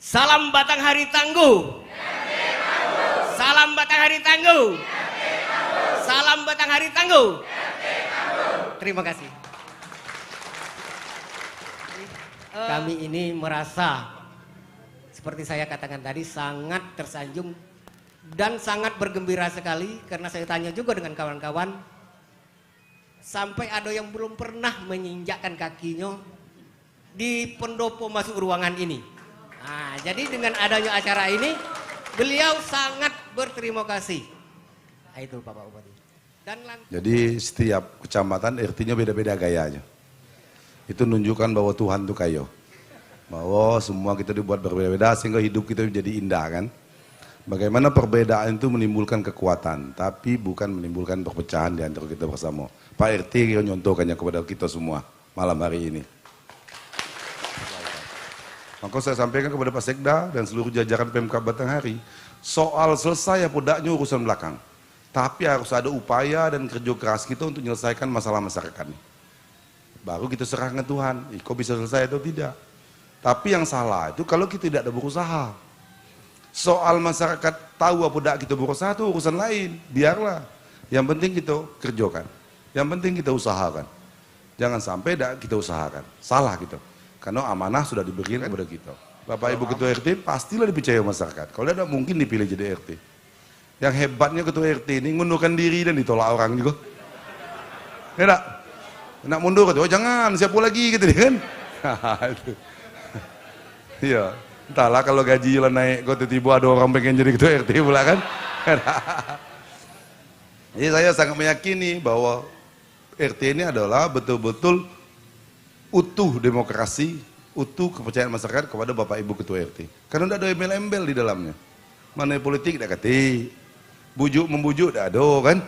Salam Batanghari tangguh. Salam Batanghari tangguh. Salam Batanghari tangguh. Terima kasih. Kami ini merasa seperti saya katakan tadi sangat tersanjung dan sangat bergembira sekali karena saya tanya juga dengan kawan-kawan sampai ada yang belum pernah menginjakkan kakinya di pendopo masuk ruangan ini. Nah, jadi dengan adanya acara ini beliau sangat berterima kasih. Nah, itu Bapak Bupati. Jadi setiap kecamatan RT-nya beda-beda gayanya. Itu menunjukkan bahwa Tuhan itu kayo. Bahwa semua kita dibuat berbeda-beda sehingga hidup kita menjadi indah kan. Bagaimana perbedaan itu menimbulkan kekuatan, tapi bukan menimbulkan perpecahan di antara kita bersama. Pak RT nyontohkannya kepada kita semua malam hari ini. Maka saya sampaikan kepada Pak Sekda dan seluruh jajaran Pemkab Batanghari, soal selesai apa tidaknya urusan belakang. Tapi harus ada upaya dan kerja keras kita untuk menyelesaikan masalah masyarakat. Baru kita serahkan Tuhan, kok bisa selesai atau tidak. Tapi yang salah itu kalau kita tidak ada berusaha. Soal masyarakat tahu apa tidak kita berusaha itu urusan lain, biarlah. Yang penting kita kerjakan, yang penting kita usahakan. Jangan sampai tidak kita usahakan, salah gitu. Karena amanah sudah diberikan kepada kita. Bapak Ibu Ketua RT pastilah dipercaya masyarakat. Kalau tidak mungkin dipilih jadi RT. Yang hebatnya Ketua RT ini mengundurkan diri dan ditolak orang juga. Ya tidak? Nak mundur, oh jangan, siapa lagi gitu kan? Iya, entahlah kalau gaji lah naik, kok tiba-tiba ada orang pengen jadi Ketua RT pula kan? Jadi saya sangat meyakini bahwa RT ini adalah betul-betul utuh demokrasi, utuh kepercayaan masyarakat kepada Bapak Ibu Ketua RT. Karena tidak ada embel-embel di dalamnya. Mana politik tidak kati, bujuk-membujuk tidak ada kan,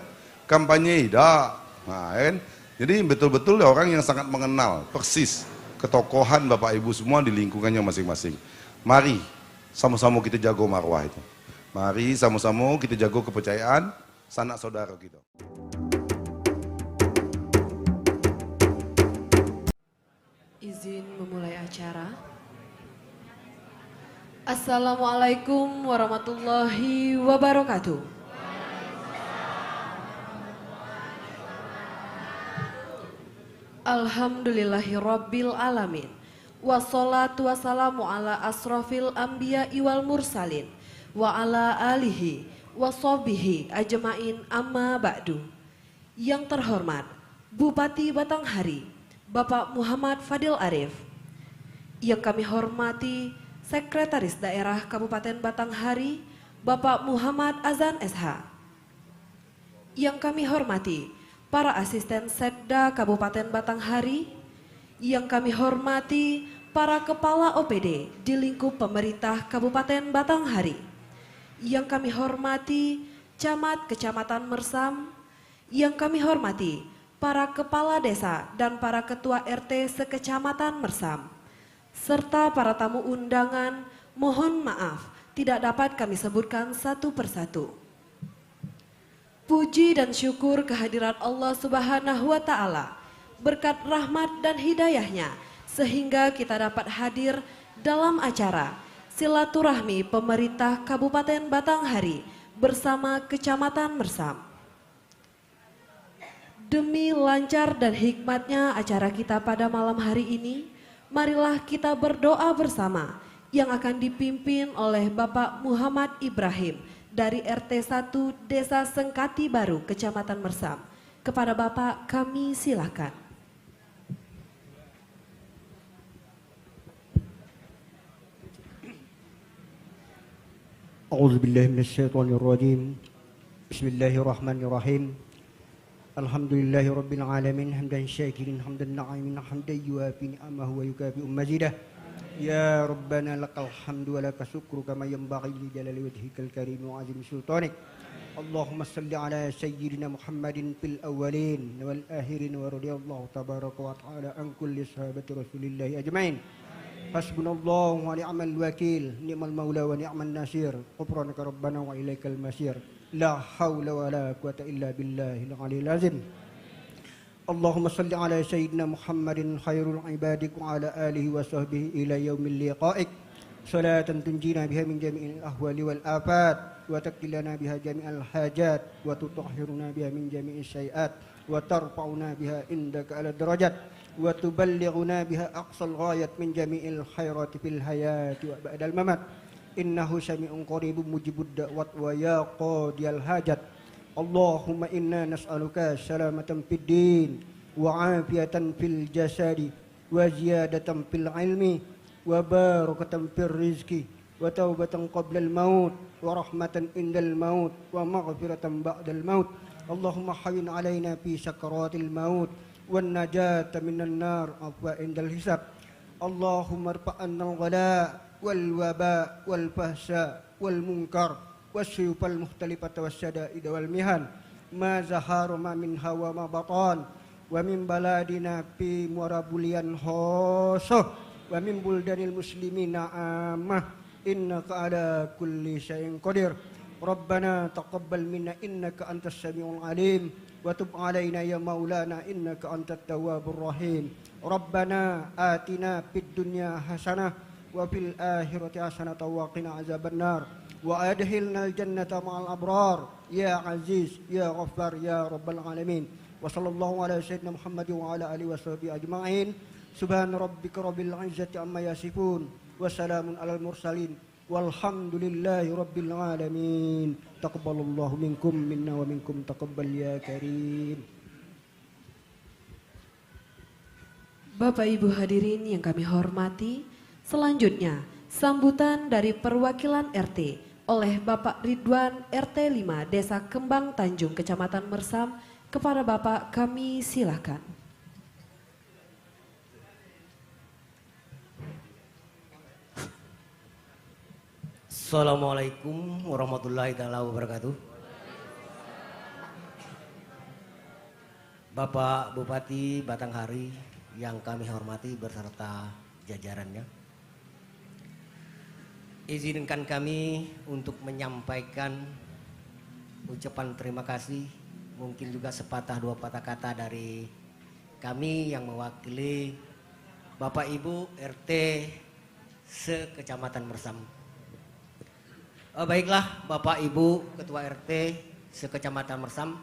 kampanye tidak, nah, kan? Jadi betul-betul orang yang sangat mengenal persis ketokohan Bapak Ibu semua di lingkungannya masing-masing. Mari sama-sama kita jago marwah itu. Mari sama-sama kita jago kepercayaan sanak saudara kita. Izin memulai acara. Assalamualaikum warahmatullahi wabarakatuh. Alhamdulillahirabbil alamin. Wassalatu wassalamu ala asrofil anbiya wal mursalin wa ala alihi washabihi ajmain amma ba'du. Yang terhormat Bupati Batanghari Bapak Muhammad Fadil Arif, yang kami hormati Sekretaris Daerah Kabupaten Batanghari Bapak Muhammad Azan SH, yang kami hormati para asisten Sekda Kabupaten Batanghari, yang kami hormati para kepala OPD di lingkup pemerintah Kabupaten Batanghari, yang kami hormati Camat Kecamatan Mersam, yang kami hormati para kepala desa dan para ketua RT sekecamatan Mersam, serta para tamu undangan, mohon maaf tidak dapat kami sebutkan satu persatu. Puji dan syukur kehadirat Allah Subhanahu wa Ta'ala, berkat rahmat dan hidayahnya sehingga kita dapat hadir dalam acara silaturahmi pemerintah Kabupaten Batanghari bersama Kecamatan Mersam. Demi lancar dan hikmatnya acara kita pada malam hari ini, marilah kita berdoa bersama yang akan dipimpin oleh Bapak Muhammad Ibrahim dari RT 1 Desa Sengkati Baru, Kecamatan Mersam. Kepada Bapak kami silakan. A'udzubillahi minasyaitonirrajim. Bismillahirrahmanirrahim. Alhamdulillahi rabbil alamin hamdan syakirin hamdan na'imin hamdan yuafi ni'amahu wa yukafi'u mazidah. Ya Rabbana lakal hamdu wa laka syukru kama yanbaghi li jalali wajhikal karim wa azim sultanik. Allahumma salli ala sayyidina Muhammadin fil awwalin wal akhirin wa radiyallahu tabaraka wa ta'ala an kulli sahabati Rasulillahi ajmain. Hasbunallahu wa ni'mal wakil, ni'mal maula wa ni'man nasir. Ghufranaka rabbana wa ilaikal masir. La hawla wa la quwata illa billahil aliyyil azim. Allahumma salli ala sayyidina Muhammadin khairul ibadik wa ala alihi wa sahbihi ila yaumil liqa'ik. صلاة تنجينا بها من جميع الأهوال والآفات وتقضي لنا بها جميع الحاجات وتطهرنا بها من جميع السيئات وترفعنا بها عندك على الدرجات وتبلغنا بها أقصى الغاية من جميع الخيرات في الحياة وبعد الممات إنه سميع قريب مجيب الدعوات ويا قاضي الحاجات اللهم إنا نسألك سلامة في الدين وعافية في الجسد وزيادة في العلم وبركة في الرزق وتوبة قبل الموت ورحمة عند الموت ومغفرة بعد الموت اللهم حين علينا في سكرات الموت والنجاة من النار عند الحساب اللهم ارفع عنا الغلاء والوباء والفحشاء والمنكر والسيوف المختلفة والشدائد والمهن ما زهر ما منها وما بطن ومن بلادنا في مرابليا خاصة ومن بلدان المسلمين عامة إنك على كل شيء قدير ربنا تقبل منا إنك أنت السميع العليم وتب علينا يا مولانا إنك أنت التواب الرحيم ربنا آتنا في الدنيا حسنة وفي الآخرة حسنة وقنا عذاب النار وأدخلنا الجنة مع الأبرار يا عزيز يا غفار يا رب العالمين وصلى الله على سيدنا محمد وعلى آله وصحبه أجمعين سبحان ربك رب العزة عما يصفون وسلام على المرسلين والحمد لله رب العالمين تقبل الله منكم منا ومنكم تقبل يا كريم. Bapak Ibu hadirin yang kami hormati, selanjutnya sambutan dari perwakilan RT oleh Bapak Ridwan RT 5 Desa Kembang Tanjung Kecamatan Mersam. Kepada Bapak kami silakan. Assalamualaikum warahmatullahi wabarakatuh. Bapak Bupati Batanghari yang kami hormati beserta jajarannya, izinkan kami untuk menyampaikan ucapan terima kasih, mungkin juga sepatah dua patah kata dari kami yang mewakili Bapak Ibu RT se-Kecamatan Mersam. Baiklah Bapak Ibu Ketua RT se-Kecamatan Mersam,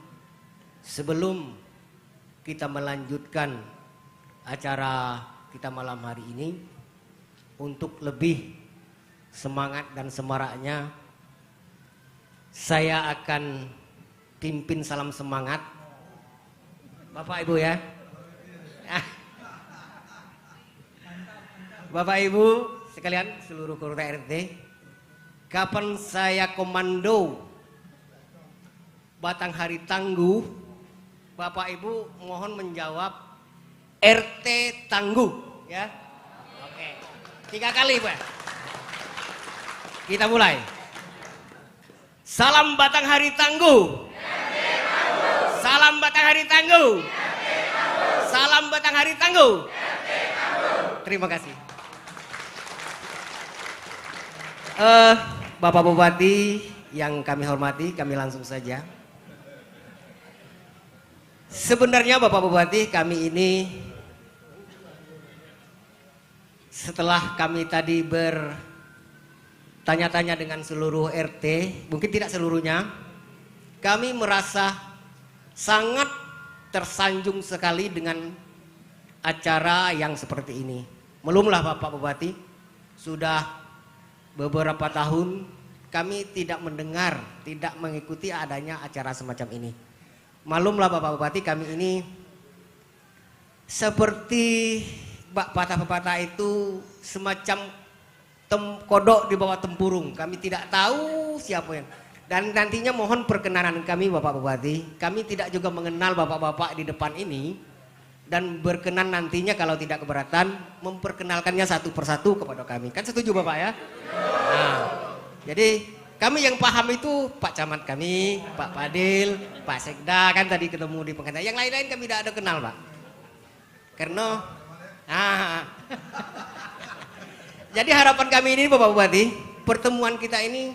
sebelum kita melanjutkan acara kita malam hari ini, untuk lebih semangat dan semaraknya saya akan pimpin salam semangat Bapak Ibu ya. Bapak Ibu sekalian seluruh keluarga RT, kapan saya komando Batanghari tangguh, Bapak Ibu mohon menjawab RT tangguh ya. Oke. 3 kali Pak. Kita mulai. Salam Batanghari tangguh. Salam Batanghari tangguh. Salam Batanghari tangguh. Terima kasih. Bapak Bupati yang kami hormati, kami langsung saja. Sebenarnya Bapak Bupati, kami ini setelah kami tadi bertanya-tanya dengan seluruh RT, mungkin tidak seluruhnya, kami merasa sangat tersanjung sekali dengan acara yang seperti ini. Belumlah Bapak Bupati, sudah beberapa tahun kami tidak mendengar, tidak mengikuti adanya acara semacam ini. Malumlah Bapak Bupati, kami ini seperti pepatah-pepatah itu semacam kodok di bawah tempurung. Kami tidak tahu siapa yang. Dan nantinya mohon perkenanan kami Bapak Bupati, kami tidak juga mengenal bapak-bapak di depan ini, dan berkenan nantinya kalau tidak keberatan memperkenalkannya satu persatu kepada kami. Kan setuju Bapak ya? Nah, jadi kami yang paham itu Pak Camat kami, Pak Padil, Pak Sekda, kan tadi ketemu di pengantar. Yang lain-lain kami tidak ada kenal Pak. Karena jadi harapan kami ini Bapak Bupati, pertemuan kita ini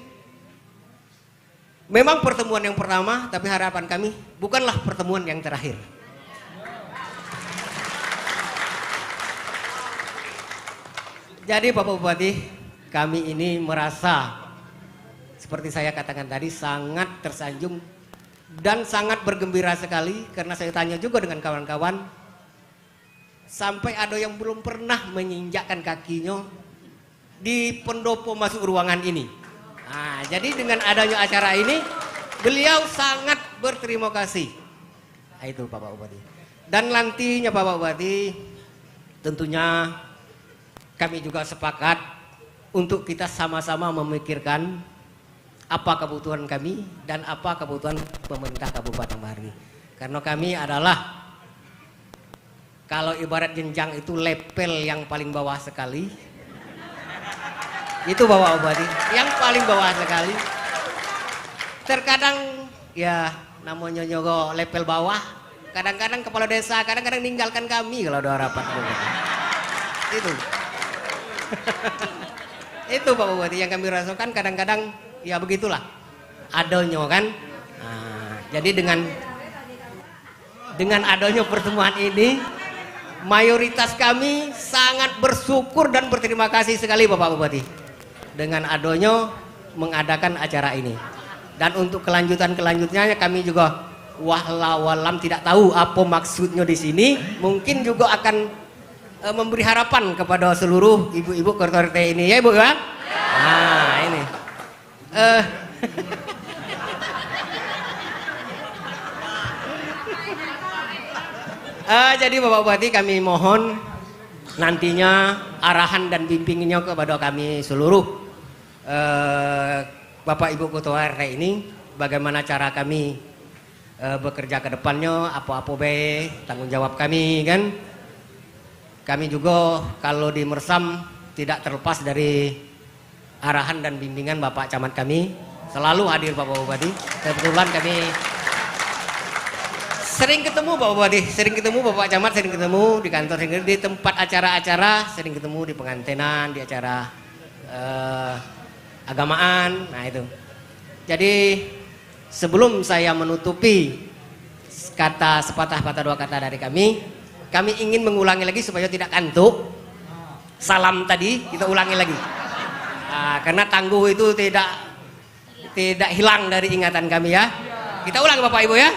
memang pertemuan yang pertama, tapi harapan kami bukanlah pertemuan yang terakhir. Jadi Bapak Bupati, kami ini merasa seperti saya katakan tadi sangat tersanjung dan sangat bergembira sekali karena saya tanya juga dengan kawan-kawan sampai ada yang belum pernah menginjakkan kakinya di pendopo masuk ruangan ini. Nah, jadi dengan adanya acara ini beliau sangat berterima kasih. Nah, itu Bapak Bupati. Dan nantinya Bapak Bupati tentunya kami juga sepakat untuk kita sama-sama memikirkan apa kebutuhan kami dan apa kebutuhan pemerintah Kabupaten Bahari. Karena kami adalah kalau ibarat jenjang itu level yang paling bawah sekali. Itu Bapak Bupati, yang paling bawah sekali. Terkadang ya namanya nyogo level bawah. Kadang-kadang kepala desa, kadang-kadang ninggalkan kami kalau ada rapat. Itu. Itu Pak Bupati yang kami rasakan kadang-kadang ya begitulah. Adanya kan. Nah, jadi dengan adanya pertemuan ini mayoritas kami sangat bersyukur dan berterima kasih sekali Bapak Bupati dengan adanya mengadakan acara ini. Dan untuk kelanjutannya kami juga walau tidak tahu apa maksudnya di sini, mungkin juga akan memberi harapan kepada seluruh ibu-ibu ketua RT ini ya Ibu ya. Nah ini jadi Bapak Bupati kami mohon nantinya arahan dan bimbingannya kepada kami seluruh Bapak Ibu ketua RT ini, bagaimana cara kami bekerja ke depannya, apa-apa baik tanggung jawab kami kan. Kami juga kalau di Mersam tidak terlepas dari arahan dan bimbingan Bapak Camat kami, selalu hadir Bapak Bupati. Kebetulan kami sering ketemu Bapak Bupati, sering ketemu Bapak Camat, sering ketemu di kantor, sering di tempat acara-acara, sering ketemu di pengantenan, di acara agamaan. Nah itu. Jadi sebelum saya menutupi kata sepatah-patah dua kata dari kami ingin mengulangi lagi supaya tidak kantuk. Salam tadi kita ulangi lagi. Nah, karena tangguh itu tidak hilang dari ingatan kami ya. Kita ulang Bapak Ibu ya.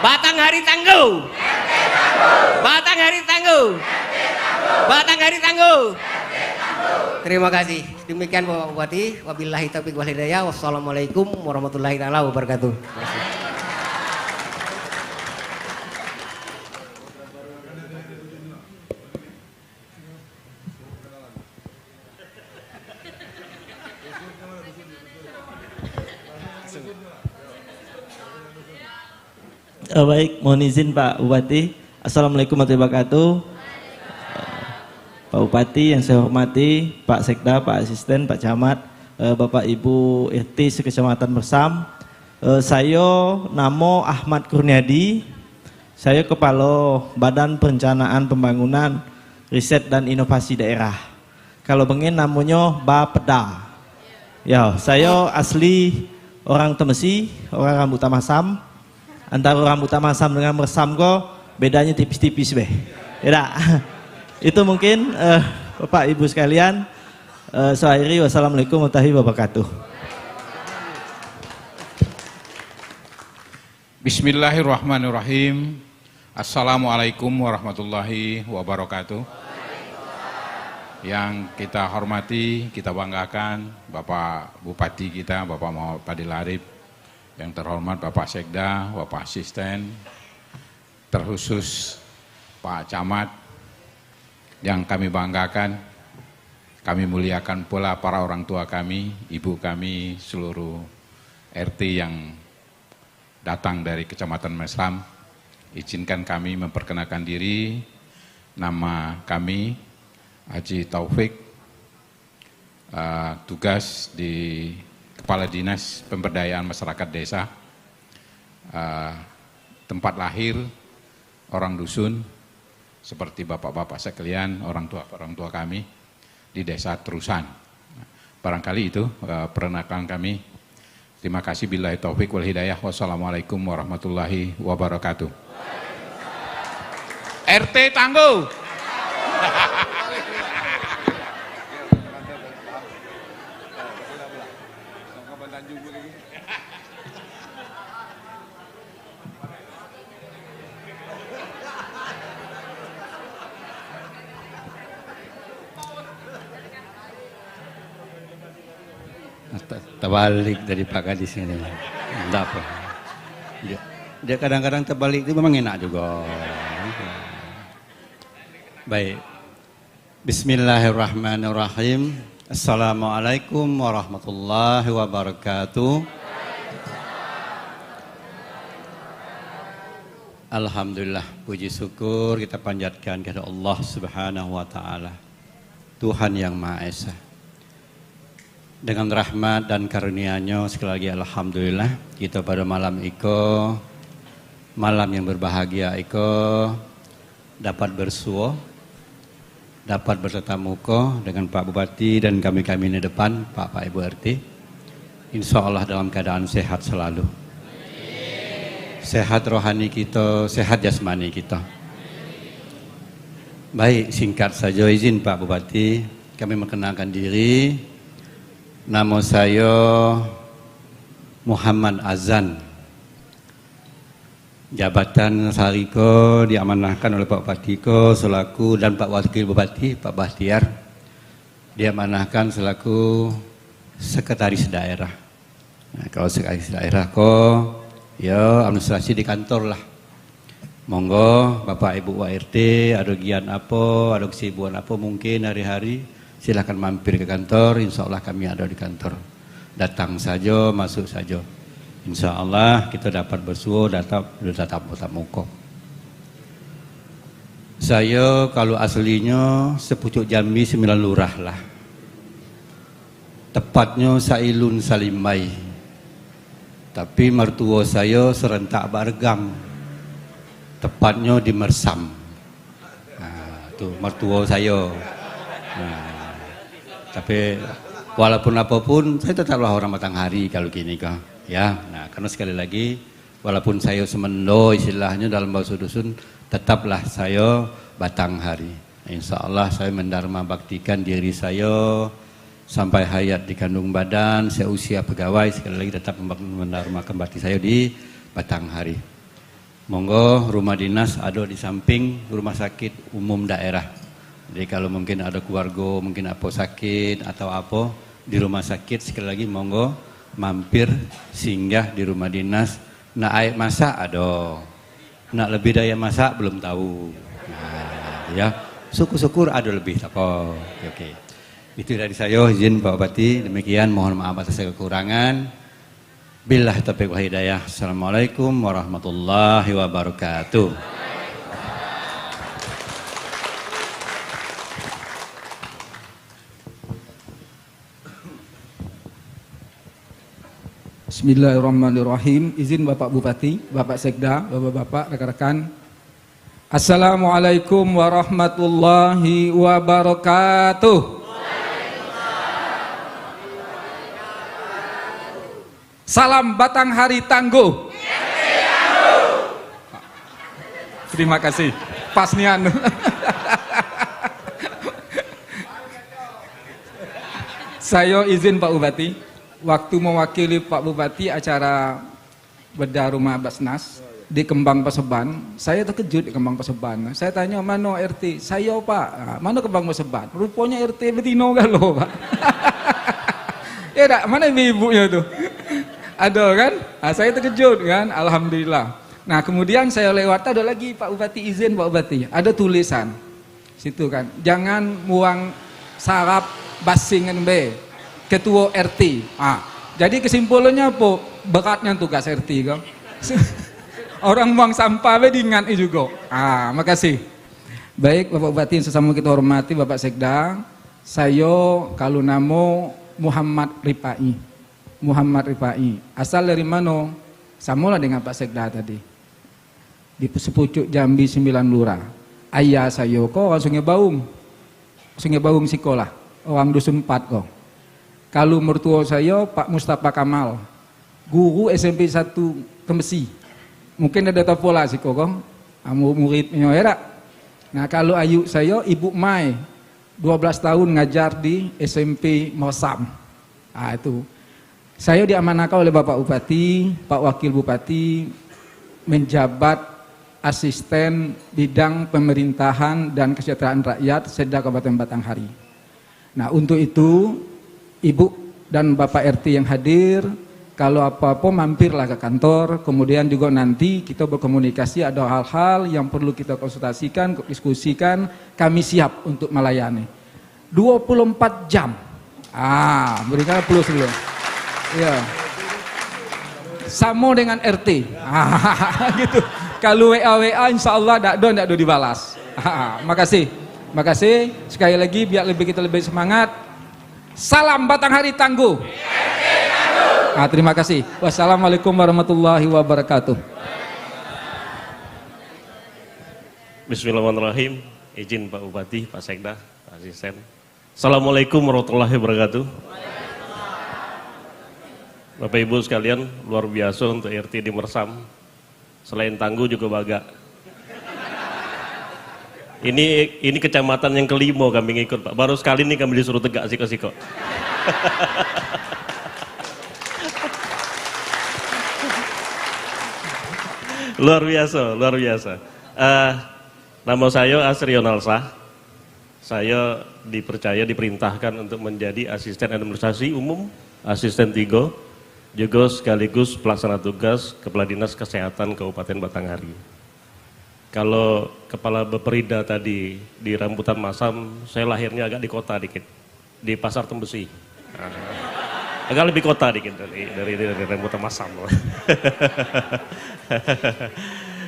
Batang hari tangguh. Batang hari tangguh. Batang hari tangguh. Terima kasih. Demikian Bapak Bupati. Wabillahi taufiq wal hidayah. Wassalamualaikum warahmatullahi taala wabarakatuh. Baik, mohon izin Pak Bupati. Assalamualaikum warahmatullahi wabarakatuh. Pak Bupati yang saya hormati, Pak Sekda, Pak Asisten, Pak Camat, Bapak Ibu RT Sekecamatan Mersam. Saya namo Ahmad Kurniadi. Saya Kepala Badan Perencanaan Pembangunan Riset dan Inovasi Daerah. Kalau pengen namanya Bapeda. Ya, saya asli orang Temesi, orang Rambutan Masam. Antara Rambutan Masam dengan Mersam kok bedanya tipis-tipis beh. Ya. Itu mungkin Bapak Ibu sekalian. Saya wassalamualaikum warahmatullahi wabarakatuh. Bismillahirrahmanirrahim. Assalamualaikum warahmatullahi wabarakatuh. Yang kita hormati, kita banggakan Bapak Bupati kita, Bapak Muhammad Fadil Arif. Yang terhormat Bapak Sekda, Bapak Asisten, terkhusus Pak Camat. Yang kami banggakan, kami muliakan pula para orang tua kami, ibu kami, seluruh RT yang datang dari Kecamatan Mersam. Izinkan kami memperkenalkan diri. Nama kami Haji Taufik, tugas di Kepala Dinas Pemberdayaan Masyarakat Desa. Tempat lahir orang dusun, seperti bapak-bapak sekalian, orang tua kami di Desa Terusan. Barangkali itu perkenalan kami. Terima kasih. Billahi taufik wal hidayah. Wassalamualaikum warahmatullahi wabarakatuh. RT Tangguh. Terbalik dari Pak Kadis ini. Enggak apa. Dia kadang-kadang terbalik itu memang enak juga. Baik. Bismillahirrahmanirrahim. Assalamualaikum warahmatullahi wabarakatuh. Alhamdulillah, puji syukur kita panjatkan kepada Allah Subhanahu wa taala. Tuhan yang Maha Esa. Dengan rahmat dan karunia-Nya sekali lagi alhamdulillah kita pada malam iko, malam yang berbahagia iko dapat bersuah, dapat bertatap muka dengan Pak Bupati dan kami-kami di depan, Pak Ibu RT. Insya Allah dalam keadaan sehat selalu. Sehat rohani kita, sehat jasmani kita. Baik, singkat saja izin Pak Bupati, kami mengenalkan diri. Nama saya Muhammad Azan. Jabatan Sariko diamanahkan oleh Pak Bupati ko selaku dan Pak Wakil Bupati Pak Bahtiar diamanahkan selaku sekretaris daerah. Nah, kalau sekretaris daerah ko ya administrasi di kantor lah. Monggo Bapak Ibu WRT ada gian apa, ada kesibukan apa mungkin hari-hari silahkan mampir ke kantor, insya Allah kami ada di kantor. Datang saja, masuk saja. Insya Allah kita dapat bersuah, tatap muka. Saya kalau aslinya sepucuk Jambi 9 lurah lah. Tepatnya Sailun Salimbai. Tapi mertua saya serentak Bargam. Tepatnya di Mersam. Nah, itu mertua saya. Nah, tapi walaupun apapun saya tetaplah orang Batanghari kalau gini kah ya. Nah karena sekali lagi walaupun saya semendo istilahnya dalam bahasa dusun tetaplah saya Batanghari. Insya Allah saya mendharma baktikan diri saya sampai hayat di kandung badan saya usia pegawai sekali lagi tetap mendharmakan bakti saya di Batanghari. Monggo rumah dinas ada di samping rumah sakit umum daerah. Jadi kalau mungkin ada keluarga, mungkin apa sakit atau apa di rumah sakit sekali lagi monggo mampir singgah di rumah dinas. Nak air masak ada, nak lebih daya masak belum tahu. Nah, ya syukur-syukur ada lebih apa. Oke. Itu dari saya izin Pak Bupati. Demikian mohon maaf atas kekurangan. Billahi taufiq wal hidayah. Assalamualaikum warahmatullahi wabarakatuh. Bismillahirrahmanirrahim. Izin Bapak Bupati, Bapak Sekda, Bapak-bapak, rekan-rekan. Assalamualaikum warahmatullahi wabarakatuh. Salam Batanghari tangguh. Terima kasih. Pas nian. Saya izin Pak Bupati. Waktu mewakili Pak Bupati acara bedah rumah Basnas di Kembang Paseban, saya terkejut di Kembang Paseban. Saya tanya, mana RT? Saya Pak, mana Kembang Paseban? Rupanya RT Betino galo Pak. Ya tak, mana ibunya tuh? Ada kan? Nah, saya terkejut kan, alhamdulillah. Nah kemudian saya lewat, ada lagi Pak Bupati, izin Pak Bupati, ada tulisan situ kan, jangan buang sarap basingan B. Ketua RT. Jadi kesimpulannya apa? Beratnya tugas RT kan. Orang buang sampah diingat juga. Makasih. Baik Bapak Bupati yang sesama kita hormati, Bapak Sekda. Saya kalau nama Muhammad Ripai. Muhammad Ripai. Asal dari mana? Samalah dengan Pak Sekda tadi. Di sepucuk Jambi 9 lurah. Ayah saya kok orang Sungai Baung. Sungai Baung sekolah. Orang dusun 4 kok. Kalau mertua saya Pak Mustafa Kamal, guru SMP 1 Tembesi. Mungkin ada pola sih kok, muridnya ya. Nah kalau ayu saya Ibu Mai, 12 tahun ngajar di SMP Mersam. Itu. Saya diamanahkan oleh Bapak Bupati, Pak Wakil Bupati menjabat asisten bidang pemerintahan dan kesejahteraan rakyat Sekda Kabupaten Batanghari. Nah, untuk itu Ibu dan Bapak RT yang hadir, kalau apa-apa mampirlah ke kantor, kemudian juga nanti kita berkomunikasi, ada hal-hal yang perlu kita konsultasikan, diskusikan, kami siap untuk melayani. 24 jam. Berikan plus dulu. Ya. Sama dengan RT. Gitu. Kalau WA insya Allah tak do dibalas. Makasih. Makasih. Sekali lagi biar kita lebih semangat. Salam Batanghari Tangguh. Terima kasih. Wassalamualaikum warahmatullahi wabarakatuh. Bismillahirrahmanirrahim. Izin Pak Bupati, Pak Sekda, Pak Asisten. Assalamualaikum warahmatullahi wabarakatuh. Bapak Ibu sekalian, luar biasa untuk RT di Mersam. Selain Tangguh juga Baga. Ini kecamatan yang kelima kami ngikut Pak. Baru sekali ini kami disuruh tegak siko-siko. Luar biasa, luar biasa. Nama saya Asri Yonalsah. Saya diperintahkan untuk menjadi asisten administrasi umum, asisten 3, juga sekaligus pelaksana tugas Kepala Dinas Kesehatan Kabupaten Batanghari. Kalau Kepala Beperida tadi di Rambutan Masam, saya lahirnya agak di kota dikit, di Pasar Tembesi. Agak lebih kota dikit dari Rambutan Masam.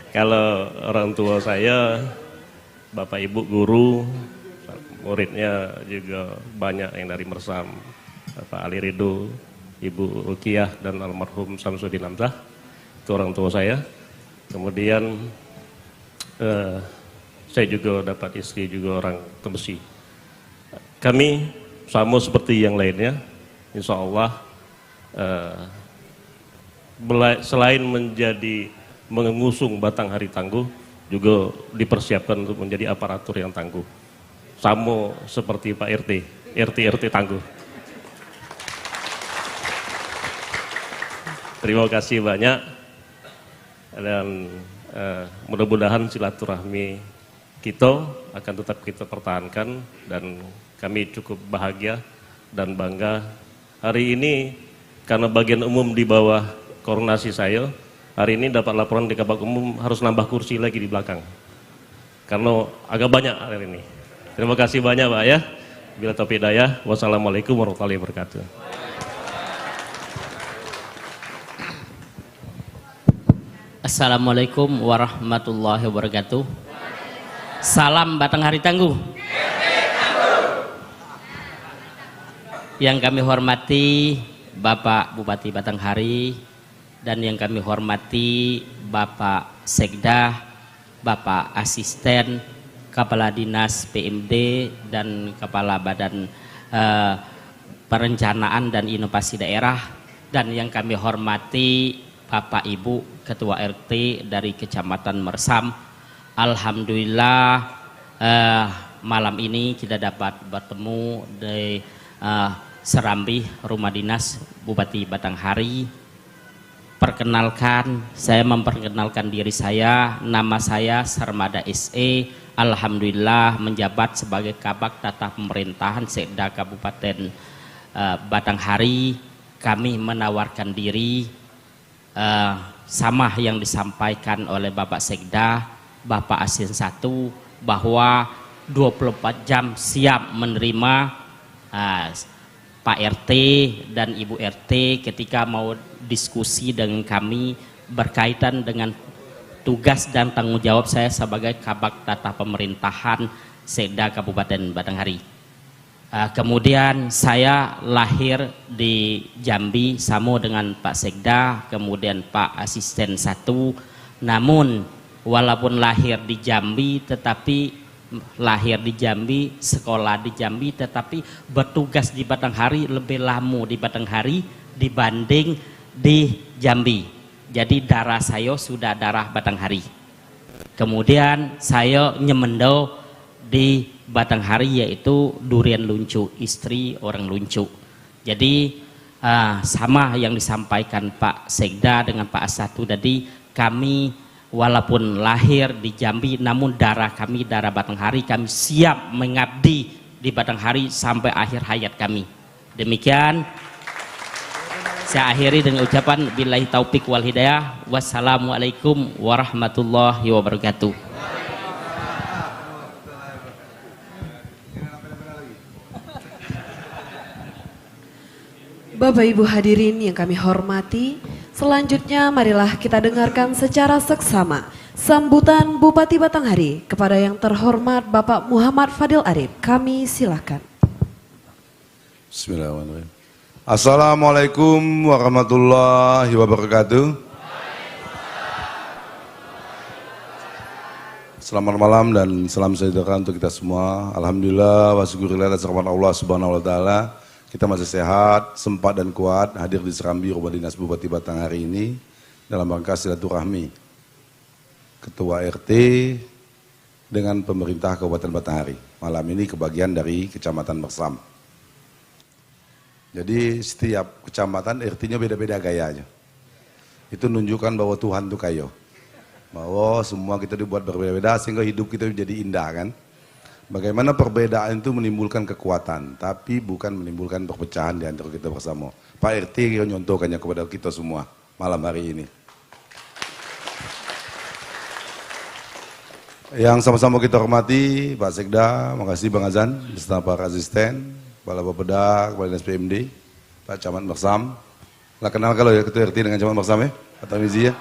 Kalau orang tua saya, Bapak Ibu guru, muridnya juga banyak yang dari Mersam, Pak Ali Ridho, Ibu Rukiah dan almarhum Samsudin Hamzah, itu orang tua saya. Kemudian saya juga dapat istri juga orang Tembesi. Kami sama seperti yang lainnya, insya Allah selain mengusung Batanghari Tangguh, juga dipersiapkan untuk menjadi aparatur yang tangguh. Sama seperti Pak RT Tangguh. Terima kasih banyak dan mudah-mudahan silaturahmi kita akan tetap kita pertahankan dan kami cukup bahagia dan bangga hari ini karena bagian umum di bawah koordinasi saya. Hari ini dapat laporan di Kabak Umum harus nambah kursi lagi di belakang karena agak banyak hari ini. Terima kasih banyak Pak ya. Bila taufiq hidayah. Wassalamualaikum warahmatullahi wabarakatuh. Assalamualaikum warahmatullahi wabarakatuh. Salam Batanghari Tangguh. Yang kami hormati Bapak Bupati Batanghari dan yang kami hormati Bapak Sekda, Bapak Asisten, Kepala Dinas PMD dan Kepala Badan Perencanaan dan Inovasi Daerah, dan yang kami hormati Bapak Ibu Ketua RT dari Kecamatan Mersam. Alhamdulillah malam ini kita dapat bertemu di Serambi Rumah Dinas Bupati Batanghari. Perkenalkan, saya memperkenalkan diri saya, nama saya Sarmada SE. Alhamdulillah menjabat sebagai Kabak Tata Pemerintahan Sekda Kabupaten Batanghari. Kami menawarkan diri sama yang disampaikan oleh Bapak Sekda, Bapak Asisten 1, bahwa 24 jam siap menerima Pak RT dan Ibu RT ketika mau diskusi dengan kami berkaitan dengan tugas dan tanggung jawab saya sebagai Kabak Tata Pemerintahan Sekda Kabupaten Batanghari. Kemudian saya lahir di Jambi sama dengan Pak Sekda, kemudian Pak Asisten 1. Namun walaupun lahir di Jambi, sekolah di Jambi, tetapi bertugas di Batanghari lebih lama di Batanghari dibanding di Jambi. Jadi darah saya sudah darah Batanghari. Kemudian saya nyemendo di Batanghari, yaitu durian luncu, istri orang luncu. Jadi sama yang disampaikan Pak Sekda dengan Pak Asatu tadi, kami walaupun lahir di Jambi namun darah kami darah Batanghari, kami siap mengabdi di Batanghari sampai akhir hayat kami. Demikian saya akhiri dengan ucapan billahi taufik wal hidayah. Wassalamualaikum warahmatullahi wabarakatuh. Bapak Ibu hadirin yang kami hormati, selanjutnya marilah kita dengarkan secara seksama sambutan Bupati Batanghari kepada yang terhormat Bapak Muhammad Fadil Arif. Kami silakan. Bismillahirrahmanirrahim. Assalamualaikum warahmatullahi wabarakatuh. Selamat malam dan salam sejahtera untuk kita semua. Alhamdulillah wa syukurillah atas rahmat Allah Subhanahu wa taala. Kita masih sehat, sempat dan kuat hadir di Serambi Rumah Dinas Bupati Batanghari ini dalam rangka silaturahmi Ketua RT dengan pemerintah Kabupaten Batanghari. Malam ini kebagian dari Kecamatan Mersam. Jadi setiap kecamatan RT-nya beda-beda gayanya. Itu menunjukkan bahwa Tuhan itu kayo. Bahwa semua kita dibuat berbeda-beda sehingga hidup kita menjadi indah kan. Bagaimana perbedaan itu menimbulkan kekuatan, tapi bukan menimbulkan perpecahan di antara kita bersama. Pak RT nyontohkannya kepada kita semua malam hari ini. Yang sama-sama kita hormati, Pak Sekda, makasih Bang Azan, beserta para asisten, Kepala Bapeda, Kepala Dinas PMD, Pak Camat Mersam. Lah kenal kalau ya Ketua RT dengan Camat Mersam ya, Pak Tamizi ya.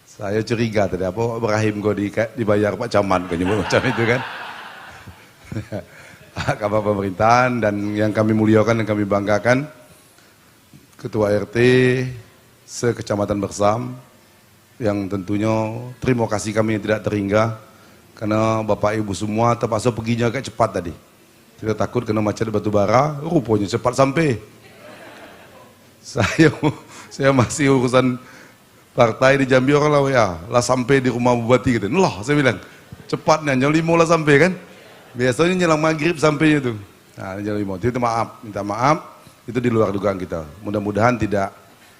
Saya curiga tadi apa Ibrahim kok dibayar Pak Camat kan macam itu kan. Kabar pemerintahan dan yang kami muliakan dan kami banggakan Ketua RT se-Kecamatan Mersam yang tentunya terima kasih kami yang tidak terhingga karena Bapak Ibu semua terpaksa perginya agak cepat tadi. Tidak takut kena macet batu bara, rupanya cepat sampai. Saya masih urusan partai di Jambi orang lah sampai di rumah bupati gitu. Lah saya bilang cepatnya jam 5 lah sampai kan. Biasanya nyelang maghrib sampainya itu. Nah, jam 5. Itu minta maaf. Itu di luar dugaan kita. Mudah-mudahan tidak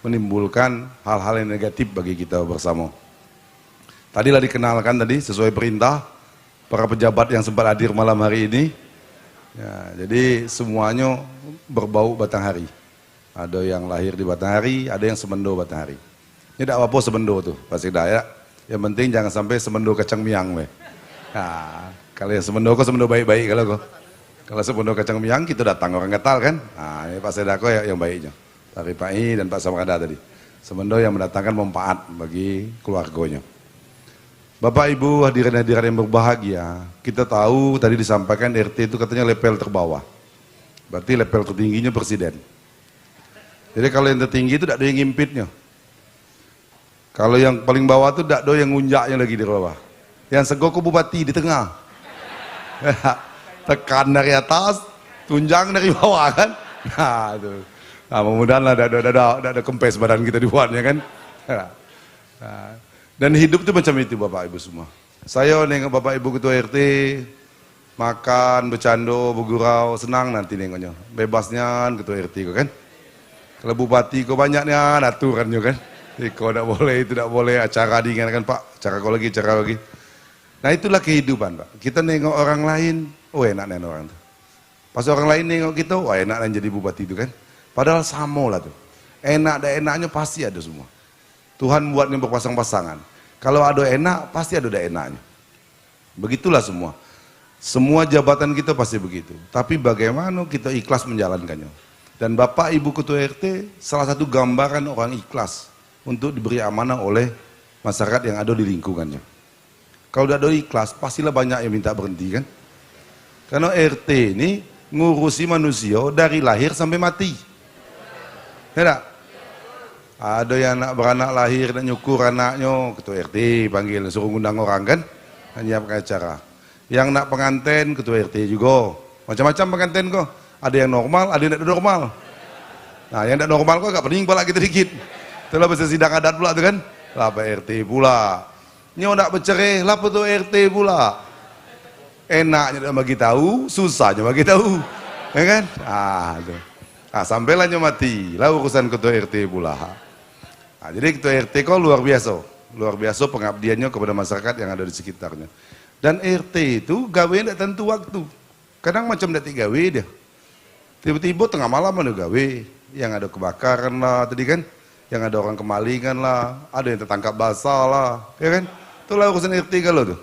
menimbulkan hal-hal yang negatif bagi kita bersama. Tadilah dikenalkan tadi sesuai perintah para pejabat yang sempat hadir malam hari ini. Ya, jadi semuanya berbau Batanghari. Ada yang lahir di Batanghari, ada yang semendo Batanghari. Ini tidak apa-apa semendo tuh, Pak Sekda ya. Yang penting jangan sampai semendo kacang miang. Nah, kalau yang semendo kok semendo baik-baik kalau semendo kacang miang kita datang orang Getal kan. Nah, ini Pak Sekda kok yang baiknya. Pak Ripai dan Pak Samrada tadi. Semendo yang mendatangkan manfaat bagi keluarganya. Bapak Ibu hadirin-hadirin yang berbahagia, kita tahu tadi disampaikan RT itu katanya level terbawah. Berarti level tertingginya presiden. Jadi kalau yang tertinggi itu tidak ada yang ngimpitnya. Kalau yang paling bawah itu tidak ada yang ngunjaknya lagi di bawah. Yang sego ke bupati di tengah. Tekan dari atas, tunjang dari bawah kan. Nah, itu. Nah, mudah-mudahan lah ada kempes badan kita dibuatnya kan. Nah, dan hidup itu macam itu Bapak Ibu semua. Saya nengok Bapak Ibu Ketua RT makan, bercanda, bergurau, senang nanti nengoknya. Bebasnya Ketua RT kok kan. Kalau bupati kok banyaknya aturannya kan. Kok tidak boleh, itu tidak boleh, acara diingatkan Pak, acara kau lagi. Nah itulah kehidupan Pak. Kita nengok orang lain, oh enak nengok orang itu. Pas orang lain nengok kita, wah enak jadi bupati itu kan. Padahal sama lah tuh. Enak dan enaknya pasti ada semua. Tuhan buatnya berpasang-pasangan. Kalau ada enak, pasti ada enaknya. Begitulah semua. Semua jabatan kita pasti begitu. Tapi bagaimana kita ikhlas menjalankannya. Dan Bapak Ibu Ketua RT salah satu gambaran orang ikhlas untuk diberi amanah oleh masyarakat yang ada di lingkungannya. Kalau tidak ada ikhlas, pastilah banyak yang minta berhenti kan. Karena RT ini ngurusi manusia dari lahir sampai mati. Tidak? Ada yang anak beranak lahir dan nyukur anaknya, Ketua RT panggil, suruh ngundang orang kan, menyiapkan acara. Yang nak pengantin, Ketua RT juga. Macam-macam pengantin kok. Ada yang normal, ada yang tidak normal. Nah yang tidak normal kok agak pening pala kita dikit. Itulah bahasa sidang adat pula tu kan. Lah Pak RT pula. Nyo nak bercerai, lah Ketua RT pula. Enaknya nak bagi tahu, susahnya bagi tahu. Ya kan? Ah tu. Sampailah nyo mati, lah urusan ketua RT pula. Jadi ketua RT kok luar biasa pengabdiannya kepada masyarakat yang ada di sekitarnya. Dan RT itu gawe tidak tentu waktu, kadang macam tidak gawe dia. Tiba-tiba tengah malam ada gawe, yang ada kebakaran lah tadi kan, yang ada orang kemalingan lah, ada yang tertangkap basah lah, ya kan? Itulah urusan RT kalau tuh.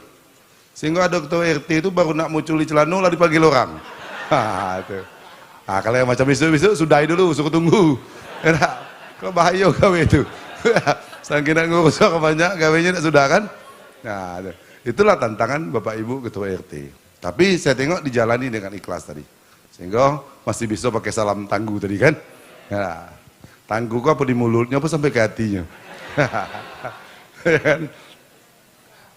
Sehingga ada ketua RT itu baru nak muncul di celana lah dipanggil orang. Itu. Kalau yang macam besok-besok sudahi dulu, suruh tunggu. Enak, kok bahaya gawe itu. Saking nak ngurus orang banyak, gawenya tidak sudah kan? Nah, itulah tantangan Bapak Ibu Ketua RT. Tapi saya tengok dijalani dengan ikhlas tadi. Sehingga masih bisa pakai salam tangguh tadi kan? Nah, tangguh kok apa di mulutnya apa sampai ke hatinya.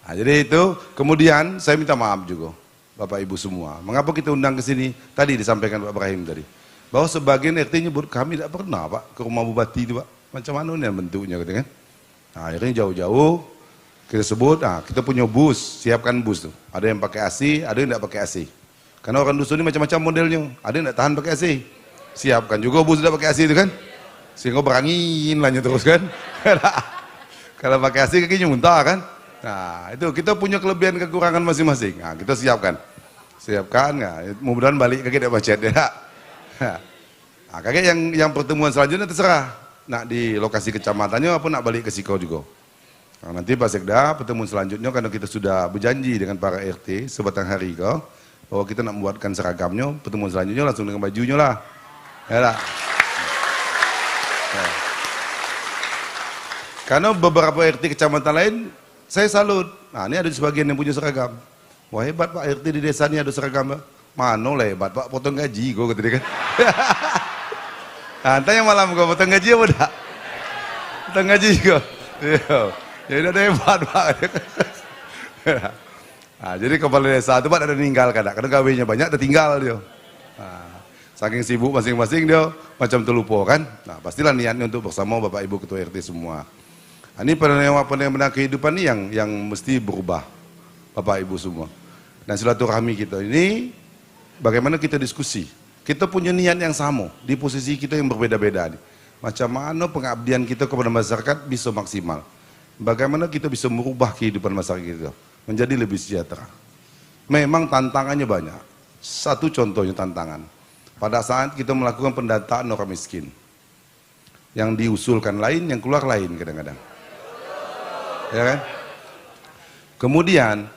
Nah, jadi itu, kemudian saya minta maaf juga Bapak Ibu semua. Mengapa kita undang ke sini? Tadi disampaikan Pak Ibrahim tadi. Bahwa sebagian RT nyebut kami tidak pernah Pak ke rumah bupati itu Pak. Macam mana nih bentuknya gitu kan? Nah, akhirnya jauh-jauh kita sebut, kita punya bus, siapkan bus tuh. Ada yang pakai AC, ada yang tidak pakai AC. Karena orang dusun ini macam-macam modelnya. Ada yang tidak tahan pakai AC. Siapkan juga bus tidak pakai AC itu kan? Sehingga berangin lah terus kan? Kalau pakai AC kakinya muntah kan? Nah, itu kita punya kelebihan kekurangan masing-masing. Nah, kita siapkan. Siapkan, mudah-mudahan balik kaki tidak macet ya. Nah, kakek yang pertemuan selanjutnya terserah. Nak di lokasi kecamatannya apa nak balik ke Sikau juga. Nah, nanti Pak Sekda pertemuan selanjutnya karena kita sudah berjanji dengan para RT sebatang hari kau bahwa kita nak membuatkan seragamnya, pertemuan selanjutnya langsung dengan bajunya lah. Ya lah. Ya. Karena beberapa RT kecamatan lain saya salut. Nah, ini ada sebagian yang punya seragam. Wah, hebat Pak RT di desa ini ada seragam. Mana lah hebat Pak, potong gaji kau kata dia kan. Nah, tanya malam kau potong gaji apa dah? Potong gaji kau. Ya udah hebat Pak. Nah, jadi kepala desa itu Pak ada meninggal kadang gawenya banyak tertinggal dia. Nah, saking sibuk masing-masing dia macam terlupa kan. Nah, pastilah niatnya untuk bersama Bapak Ibu Ketua RT semua. Nah, ini penerimaan kehidupan ini yang mesti berubah Bapak Ibu semua. Dan silaturahmi kita ini bagaimana kita diskusi. Kita punya niat yang sama di posisi kita yang berbeda-beda. Macam mana pengabdian kita kepada masyarakat bisa maksimal. Bagaimana kita bisa merubah kehidupan masyarakat kita menjadi lebih sejahtera. Memang tantangannya banyak. Satu contohnya tantangan. Pada saat kita melakukan pendataan orang miskin. Yang diusulkan lain, yang keluar lain kadang-kadang. Ya kan? Kemudian,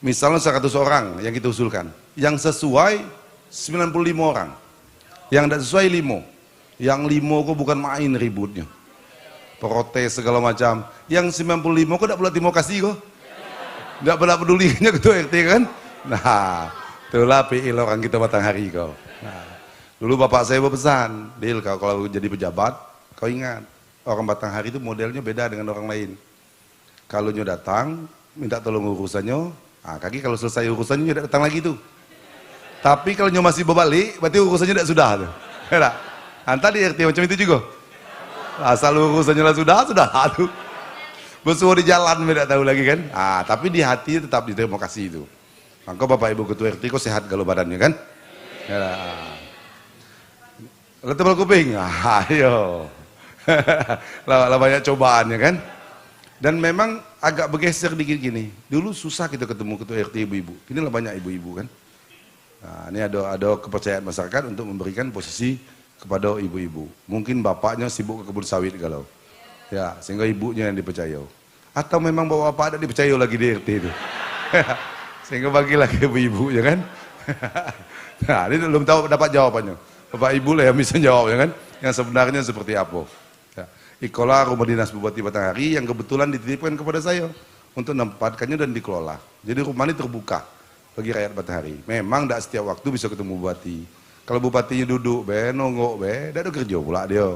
misalnya 100 orang yang kita usulkan. Yang sesuai 95 orang. Yang tidak sesuai 5. Yang 5 kok bukan main ributnya. Protes segala macam. Yang 95 kok tidak pula terima kasih kok. Tidak pernah pedulinya ketua RT kan. Nah, itulah PIL orang kita batang hari kau. Nah, dulu bapak saya berpesan, Dil, kalau jadi pejabat, kau ingat, orang batang hari itu modelnya beda dengan orang lain. Kalau nyo datang, minta tolong urusannya, kaki kalau selesai urusannya nyo datang lagi tuh. Tapi kalau nyo masih berbalik, berarti urusannya tidak sudah tuh. Ya, antar di RT macam itu juga. Asal urusannya lah sudah tuh. Bersuara di jalan tidak tahu lagi kan. Tapi di hati tetap diterima kasih itu. Maka Bapak Ibu Ketua RT kok sehat kalau badannya kan? Ya. Lah tebal kuping. Ayo. lah banyak cobaannya kan? Dan memang agak bergeser dikit gini. Dulu susah kita ketemu Ketua RT ibu-ibu. Kini lah banyak ibu-ibu kan? Nah, ini ada kepercayaan masyarakat untuk memberikan posisi kepada ibu-ibu. Mungkin bapaknya sibuk ke kebun sawit kalau. Ya, sehingga ibunya yang dipercaya. Atau memang bapak-bapak ada dipercaya lagi di RT itu. Sehingga bagilah ke ibu-ibu ya kan. Nah, ini belum tahu dapat jawabannya. Bapak Ibu lah yang bisa jawab ya kan. Yang sebenarnya seperti apa. Ya. Ikola rumah dinas Bupati Batanghari yang kebetulan dititipkan kepada saya untuk menempatkannya dan dikelola. Jadi rumah ini terbuka bagi rakyat Batanghari. Memang tidak setiap waktu bisa ketemu bupati. Kalau bupatinya duduk, nongok, tidak ada kerja pula dia.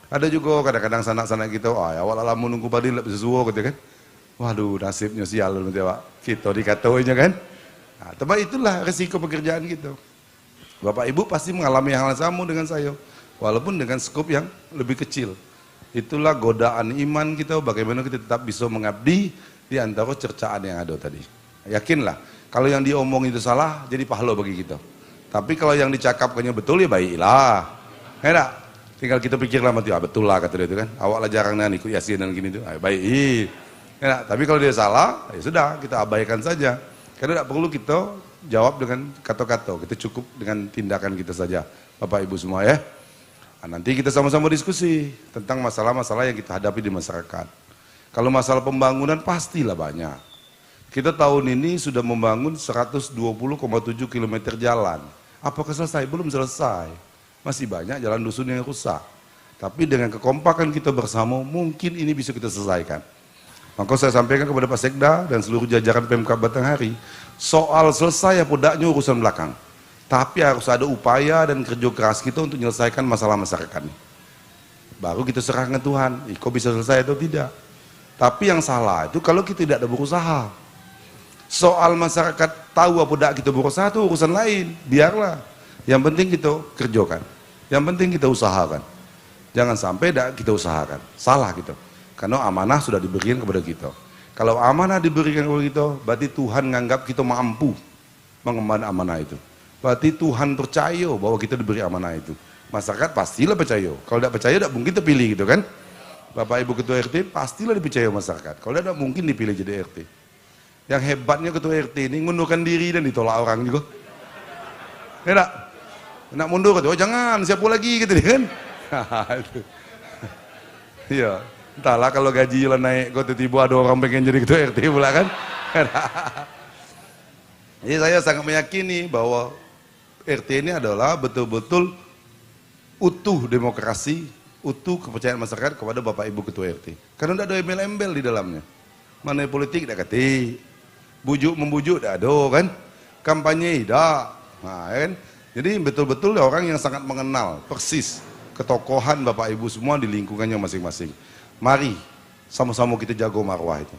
Ada juga kadang-kadang sanak-sanak kita, awal alamu nunggu padi tidak bisa suwo gitu kan. Waduh, nasibnya sial nanti Pak. Kita dikatoinya kan. Nah, tapi itulah resiko pekerjaan kita. Bapak Ibu pasti mengalami hal yang sama dengan saya. Walaupun dengan skop yang lebih kecil. Itulah godaan iman kita, bagaimana kita tetap bisa mengabdi di antara cercaan yang ada tadi. Yakinlah, kalau yang diomong itu salah, jadi pahala bagi kita. Tapi kalau yang dicakapkannya betul, ya baiklah. Enak. Tinggal kita pikir lah mati, betul lah kata dia itu kan. Awak lah jarang ikut Yasin dan gini tuh. Baik. Enak. Tapi kalau dia salah, ya sudah kita abaikan saja. Karena tidak perlu kita jawab dengan kata-kata. Kita cukup dengan tindakan kita saja. Bapak Ibu semua ya. Nah, nanti kita sama-sama diskusi tentang masalah-masalah yang kita hadapi di masyarakat. Kalau masalah pembangunan pastilah banyak. Kita tahun ini sudah membangun 120,7 km jalan. Apakah selesai? Belum selesai. Masih banyak jalan dusun yang rusak. Tapi dengan kekompakan kita bersama, mungkin ini bisa kita selesaikan. Maka saya sampaikan kepada Pak Sekda dan seluruh jajaran Pemkab Batanghari, soal selesai apa tidaknya urusan belakang. Tapi harus ada upaya dan kerja keras kita untuk menyelesaikan masalah masyarakat ini. Baru kita serahkan Tuhan, kok bisa selesai atau tidak. Tapi yang salah itu kalau kita tidak ada berusaha. Soal masyarakat tahu apa tidak kita berusaha itu urusan lain, biarlah. Yang penting kita kerjakan, yang penting kita usahakan. Jangan sampai tidak kita usahakan, salah gitu. Karena amanah sudah diberikan kepada kita. Kalau amanah diberikan kepada kita, berarti Tuhan menganggap kita mampu mengemban amanah itu. Berarti Tuhan percaya bahwa kita diberi amanah itu. Masyarakat pastilah percaya. Kalau tidak percaya, tidak mungkin terpilih gitu kan. Bapak Ibu Ketua RT pastilah dipercaya masyarakat. Kalau tidak mungkin dipilih jadi RT. Yang hebatnya Ketua RT ini mengundurkan diri dan ditolak orang juga. Tidak? Nak mundur, oh jangan, siapa lagi gitu kan. Iya. Entahlah kalau gaji lah naik, kok tiba-tiba ada orang pengen jadi Ketua RT pula kan. Jadi saya sangat meyakini bahwa RT ini adalah betul-betul utuh demokrasi, utuh kepercayaan masyarakat kepada Bapak Ibu Ketua RT. Karena tidak ada embel-embel di dalamnya. Mana politik tidak kati, bujuk-membujuk tidak ada kan, kampanye tidak. Nah, kan? Jadi betul-betul orang yang sangat mengenal persis ketokohan Bapak Ibu semua di lingkungannya masing-masing. Mari sama-sama kita jaga marwah itu.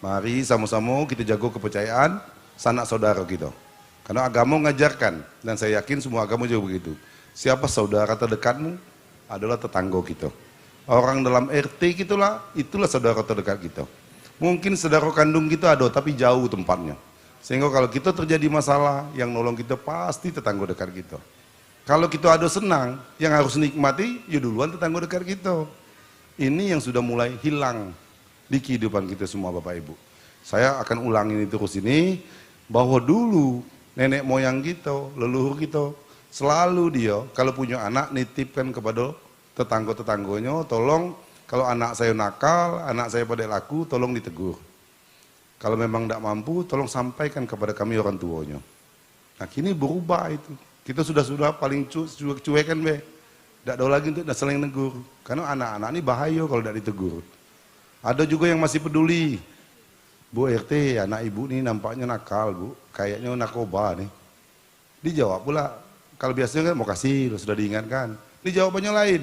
Mari sama-sama kita jaga kepercayaan sanak saudara kita. Karena agama mengajarkan, dan saya yakin semua agama juga begitu. Siapa saudara terdekatmu adalah tetangga kita. Orang dalam RT itulah saudara terdekat kita. Mungkin saudara kandung kita ada, tapi jauh tempatnya. Sehingga kalau kita terjadi masalah, yang nolong kita pasti tetangga dekat kita. Kalau kita ada senang, yang harus nikmati, ya duluan tetangga dekat kita. Ini yang sudah mulai hilang di kehidupan kita semua Bapak Ibu. Saya akan ulangin terus ini, bahwa dulu nenek moyang kita, leluhur kita, selalu dia kalau punya anak nitipkan kepada tetangga-tetangganya, tolong kalau anak saya nakal, anak saya pada laku, tolong ditegur. Kalau memang tidak mampu, tolong sampaikan kepada kami orang tuanya. Nah kini berubah itu. Kita sudah paling cuekan be. Tidak ada lagi untuk saling negur. Karena anak-anak ini bahaya kalau tidak ditegur. Ada juga yang masih peduli. Bu RT, anak ibu ini nampaknya nakal bu. Kayaknya narkoba nih. Dijawab pula. Kalau biasanya kan mau kasih, sudah diingatkan. Ini jawabannya lain.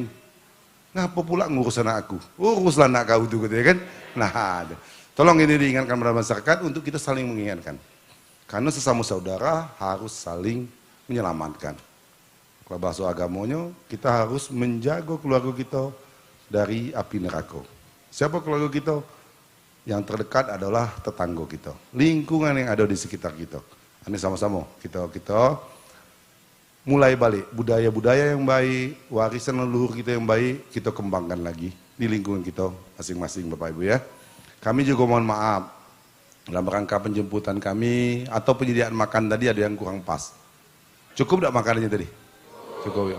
Ngapa pula ngurus anak aku? Uruslah anak kau itu gitu ya kan. Nah, tolong ini diingatkan kepada masyarakat untuk kita saling mengingatkan. Karena sesama saudara harus saling menyelamatkan. Kalau bahasa agamanya, kita harus menjaga keluarga kita dari api neraka. Siapa keluarga kita? Yang terdekat adalah tetangga kita. Lingkungan yang ada di sekitar kita. Ini sama-sama kita mulai balik. Budaya-budaya yang baik, warisan leluhur kita yang baik, kita kembangkan lagi di lingkungan kita masing-masing Bapak Ibu ya. Kami juga mohon maaf dalam rangka penjemputan kami atau penyediaan makan tadi ada yang kurang pas. Cukup tidak makanannya tadi? Cukup.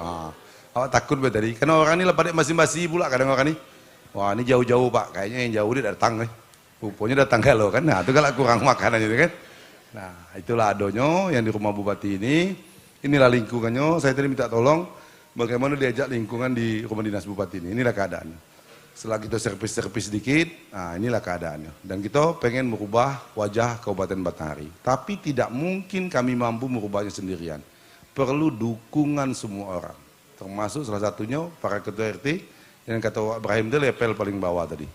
Awak takut be tadi? Karena orang ini pada masing-masing pula kadang orang ini. Wah ini jauh-jauh Pak, kayaknya yang jauh dia datang nih. Pupuknya datang kalau kan, nah itu kalau kurang makanannya itu kan. Nah itulah adonyo yang di rumah Bupati ini. Inilah lingkungannya, saya tadi minta tolong bagaimana diajak lingkungan di rumah dinas Bupati ini. Inilah keadaannya. Setelah kita servis-servis sedikit, nah inilah keadaannya. Dan kita pengen merubah wajah Kabupaten Batanghari. Tapi tidak mungkin kami mampu merubahnya sendirian. Perlu dukungan semua orang. Termasuk salah satunya para ketua RT yang kata Wak Ibrahim itu level paling bawah tadi.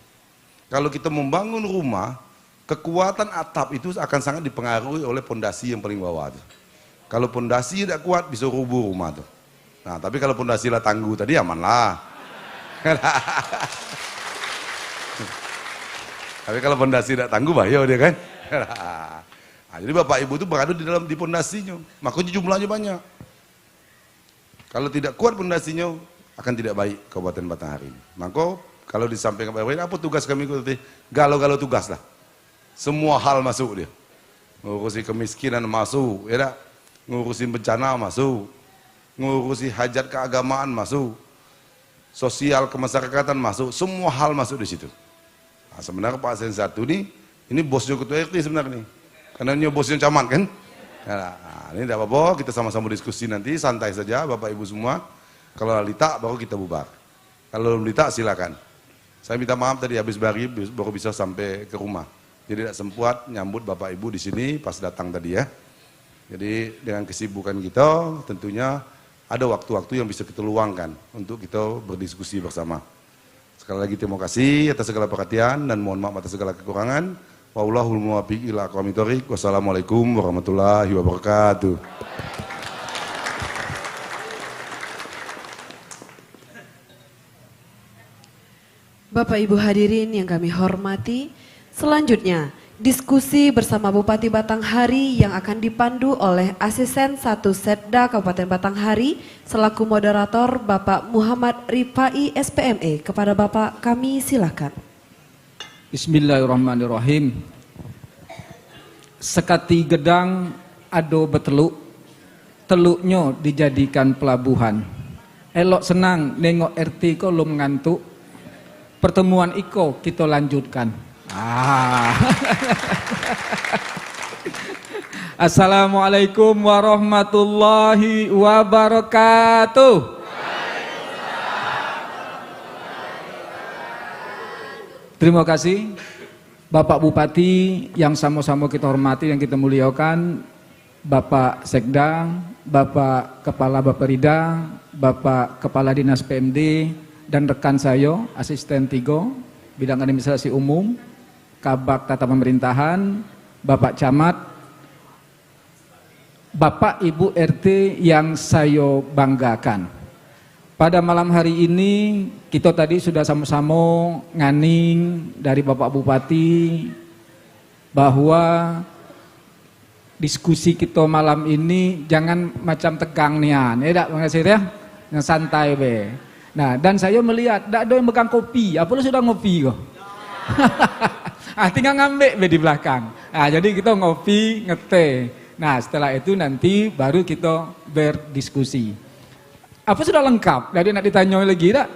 Kalau kita membangun rumah, kekuatan atap itu akan sangat dipengaruhi oleh pondasi yang paling bawah. Tuh. Kalau pondasi tidak kuat bisa rubuh rumah tuh. Nah, tapi kalau pondasi lah tangguh tadi aman lah. Tapi kalau pondasi tidak tangguh bahaya dia kan. Nah, jadi Bapak Ibu itu berada di dalam pondasinya, makanya jumlahnya banyak. Kalau tidak kuat pondasinya, akan tidak baik Kabupaten Batanghari ini. Maka kalau disampaikan Pak RW, apa tugas kami? Galau-galau tugas lah. Semua hal masuk dia. Ngurusi kemiskinan masuk, ya tak? Ngurusi bencana masuk, ngurusi hajat keagamaan masuk, sosial kemasyarakatan masuk, semua hal masuk di situ. Nah, sebenarnya Pak Asen satu ini bosnya ketua RT sebenarnya nih, karena ini bosnya camat kan. Nah, ini tidak apa-apa, kita sama-sama diskusi nanti, santai saja Bapak Ibu semua. Kalau Lita baru kita bubar. Kalau belum Lita silakan. Saya minta maaf tadi habis baru bisa sampai ke rumah. Jadi tidak sempat nyambut Bapak Ibu di sini pas datang tadi ya. Jadi dengan kesibukan kita tentunya ada waktu-waktu yang bisa kita luangkan untuk kita berdiskusi bersama. Sekali lagi terima kasih atas segala perhatian dan mohon maaf atas segala kekurangan. Wallahul muwaffiq ila aqwamit thoriq. Wassalamualaikum warahmatullahi wabarakatuh. Bapak Ibu hadirin yang kami hormati, selanjutnya diskusi bersama Bupati Batanghari yang akan dipandu oleh Asisten 1 Setda Kabupaten Batanghari selaku moderator Bapak Muhammad Rifai SPME. Kepada Bapak kami silakan. Bismillahirrahmanirrahim. Sekati gedang ado beteluk, teluknya dijadikan pelabuhan. Elok senang nengok RT ko lum ngantuk. Pertemuan iko kita lanjutkan. Assalamualaikum warahmatullahi wabarakatuh. Terima kasih Bapak Bupati yang sama-sama kita hormati, yang kita muliakan, Bapak Sekda, Bapak Kepala Bapperida, Bapak Kepala Dinas PMD, dan rekan saya, Asisten 3, Bidang Administrasi Umum, Kabak Tata Pemerintahan, Bapak Camat, Bapak Ibu RT yang saya banggakan. Pada malam hari ini kita tadi sudah sama-sama nganing dari Bapak Bupati bahwa diskusi kita malam ini jangan macam tegang nian, ya Dak, makasih ya, yang santai be. Nah, dan saya melihat dak ada yang megang kopi, apa lu sudah ngopi kok? Tinggal ngambil di belakang. Nah, jadi kita ngopi, ngeteh. Nah, setelah itu nanti baru kita berdiskusi. Apa sudah lengkap? Jadi nak ditanya lagi tak?